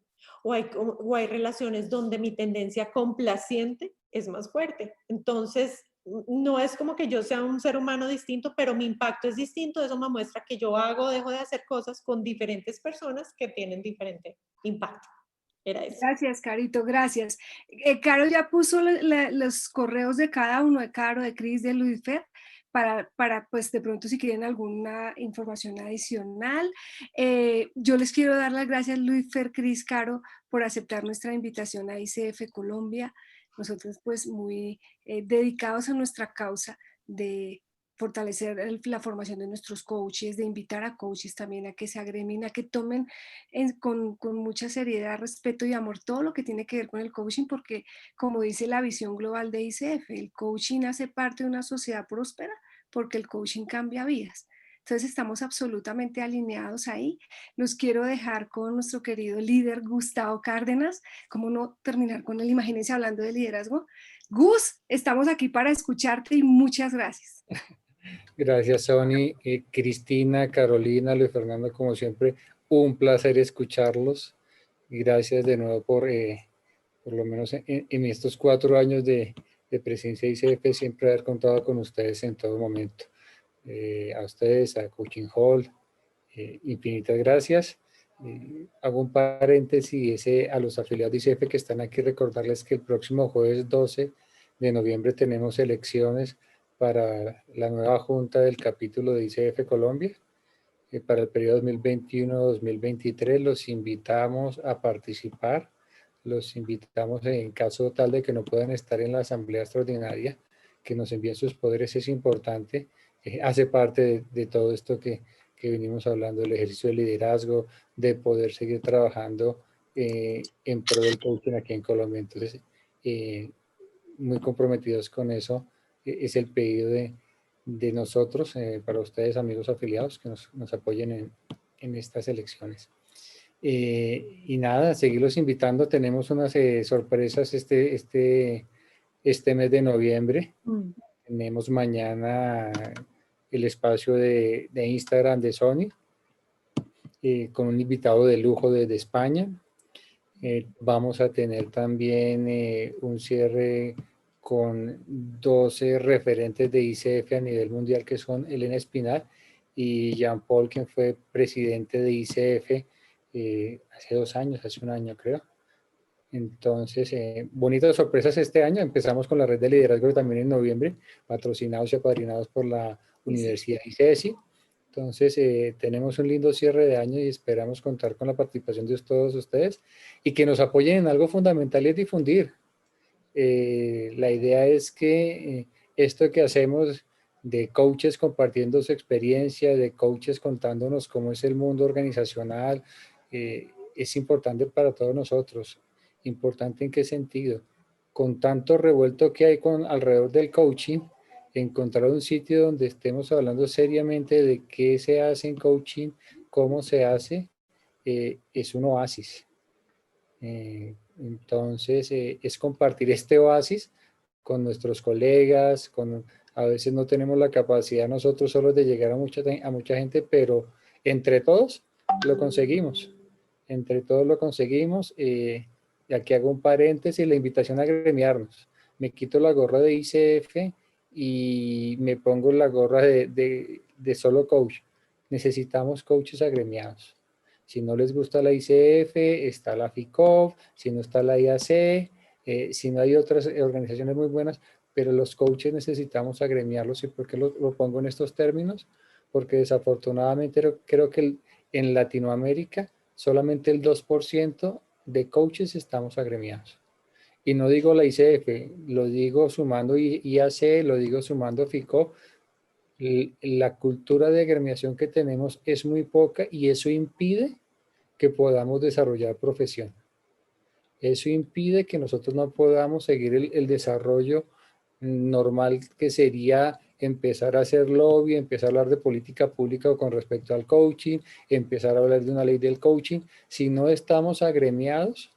S2: o hay relaciones donde mi tendencia complaciente es más fuerte. Entonces, no es como que yo sea un ser humano distinto, pero mi impacto es distinto. Eso me muestra que yo dejo de hacer cosas con diferentes personas que tienen diferente impacto. Era eso.
S1: Gracias, Carito, gracias. Caro ya puso los correos de cada uno, de Caro, de Cris, de Luifer, para pues de pronto si quieren alguna información adicional. Yo les quiero dar las gracias, Luifer, Cris, Caro, por aceptar nuestra invitación a ICF Colombia. Nosotros pues muy dedicados a nuestra causa de fortalecer la formación de nuestros coaches, de invitar a coaches también a que se agremien, a que tomen con mucha seriedad, respeto y amor todo lo que tiene que ver con el coaching, porque como dice la visión global de ICF, el coaching hace parte de una sociedad próspera porque el coaching cambia vidas. Entonces estamos absolutamente alineados ahí. Los quiero dejar con nuestro querido líder Gustavo Cárdenas. ¿Cómo no terminar con él? Imagínense hablando de liderazgo. Gus, estamos aquí para escucharte y muchas gracias.
S6: Gracias, Sony, Cristina, Carolina, Luis Fernando, como siempre, un placer escucharlos. Y gracias de nuevo por lo menos en estos 4 años de presencia de ICF, siempre haber contado con ustedes en todo momento. a ustedes, a Coaching Hall, infinitas gracias. Hago un paréntesis a los afiliados de ICF que están aquí, recordarles que el próximo jueves 12 de noviembre tenemos elecciones para la nueva junta del capítulo de ICF Colombia. Para el periodo 2021-2023 los invitamos a participar, los invitamos en caso tal de que no puedan estar en la asamblea extraordinaria, que nos envíen sus poderes, es importante, hace parte de todo esto que venimos hablando, del ejercicio de liderazgo, de poder seguir trabajando en pro del coaching aquí en Colombia. Entonces, muy comprometidos con eso, es el pedido de nosotros, para ustedes, amigos afiliados, que nos apoyen en estas elecciones. Y nada, seguirlos invitando. Tenemos unas sorpresas este mes de noviembre. Tenemos mañana el espacio de Instagram de Sony, con un invitado de lujo desde España. Vamos a tener también un cierre con 12 referentes de ICF a nivel mundial, que son Elena Espinar y Jean Paul, quien fue presidente de ICF hace 2 años, hace 1 año creo. Entonces, bonitas sorpresas este año. Empezamos con la red de liderazgo también en noviembre, patrocinados y apadrinados por la Universidad ICESI. Entonces, tenemos un lindo cierre de año y esperamos contar con la participación de todos ustedes y que nos apoyen en algo fundamental y es difundir. La idea es que esto que hacemos de coaches compartiendo su experiencia, de coaches contándonos cómo es el mundo organizacional, es importante para todos nosotros. ¿Importante en qué sentido? Con tanto revuelto que hay alrededor del coaching, encontrar un sitio donde estemos hablando seriamente de qué se hace en coaching, cómo se hace, es un oasis. Entonces, es compartir este oasis con nuestros colegas, a veces no tenemos la capacidad nosotros solos de llegar a mucha gente, pero entre todos lo conseguimos. Entre todos lo conseguimos. Y aquí hago un paréntesis, la invitación a agremiarnos. Me quito la gorra de ICF y me pongo la gorra de solo coach. Necesitamos coaches agremiados. Si no les gusta la ICF, está la FICOF, si no está la IAC, si no hay otras organizaciones muy buenas, pero los coaches necesitamos agremiarlos. ¿Y por qué lo pongo en estos términos? Porque desafortunadamente creo que en Latinoamérica solamente el 2% de coaches estamos agremiados. Y no digo la ICF, lo digo sumando IAC, lo digo sumando FICOF. La cultura de agremiación que tenemos es muy poca y eso impide que podamos desarrollar profesión. Eso impide que nosotros no podamos seguir el desarrollo normal, que sería empezar a hacer lobby, empezar a hablar de política pública con respecto al coaching, empezar a hablar de una ley del coaching. Si no estamos agremiados,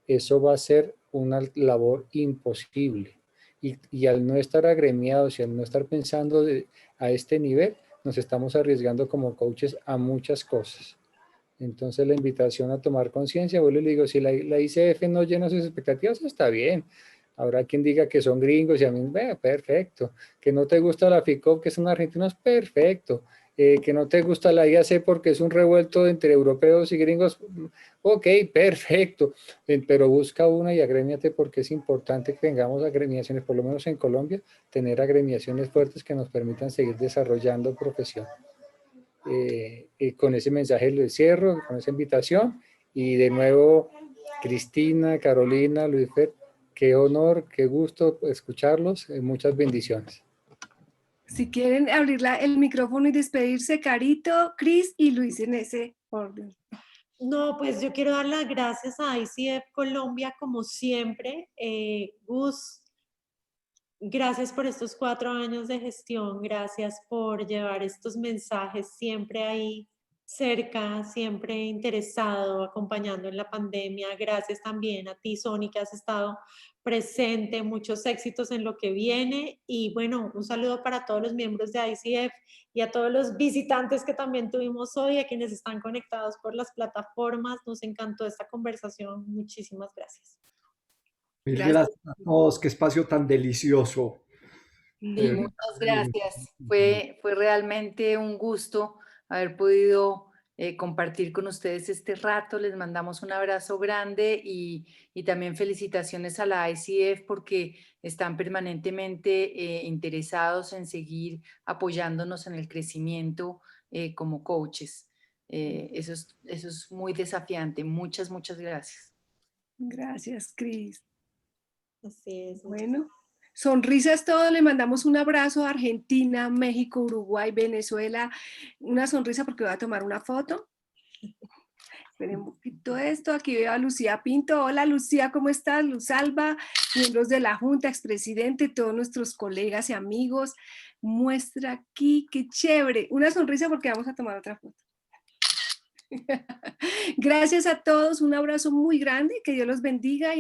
S6: eso va a ser una labor imposible. Y al no estar agremiados y al no estar pensando a este nivel, nos estamos arriesgando como coaches a muchas cosas. Entonces la invitación a tomar conciencia, vuelvo y le digo, si la ICF no llena sus expectativas, está bien. Habrá quien diga que son gringos y a mí, perfecto. Que no te gusta la FICOP, que son argentinos, perfecto. Que no te gusta la IAC porque es un revuelto entre europeos y gringos, ok, perfecto. Pero busca una y agrémiate, porque es importante que tengamos agremiaciones, por lo menos en Colombia, tener agremiaciones fuertes que nos permitan seguir desarrollando profesión. Con ese mensaje le cierro, con esa invitación. Y de nuevo, Cristina, Carolina, Luisfer, qué honor, qué gusto escucharlos. Muchas bendiciones.
S1: Si quieren abrir el micrófono y despedirse, Carito, Cris y Luis, en ese orden.
S2: No, pues yo quiero dar las gracias a ICF Colombia, como siempre. Gus, gracias por estos 4 años de gestión, gracias por llevar estos mensajes siempre ahí cerca, siempre interesado, acompañando en la pandemia. Gracias también a ti, Sony, que has estado presente, muchos éxitos en lo que viene. Y bueno, un saludo para todos los miembros de ICF y a todos los visitantes que también tuvimos hoy, a quienes están conectados por las plataformas. Nos encantó esta conversación. Muchísimas gracias.
S3: Mil gracias a todos, qué espacio tan delicioso.
S4: Sí, muchas gracias. Fue realmente un gusto haber podido compartir con ustedes este rato. Les mandamos un abrazo grande y también felicitaciones a la ICF porque están permanentemente interesados en seguir apoyándonos en el crecimiento como coaches. Eso es muy desafiante. Muchas gracias.
S1: Gracias, Cris.
S2: Así es.
S1: Bueno, sonrisas todos, le mandamos un abrazo a Argentina, México, Uruguay, Venezuela. Una sonrisa porque voy a tomar una foto. Esperen un poquito esto. Aquí veo a Lucía Pinto. Hola Lucía, ¿cómo estás? Luz Alba, miembros de la Junta, expresidente, todos nuestros colegas y amigos. Muestra aquí, qué chévere. Una sonrisa porque vamos a tomar otra foto. Gracias a todos, un abrazo muy grande, que Dios los bendiga.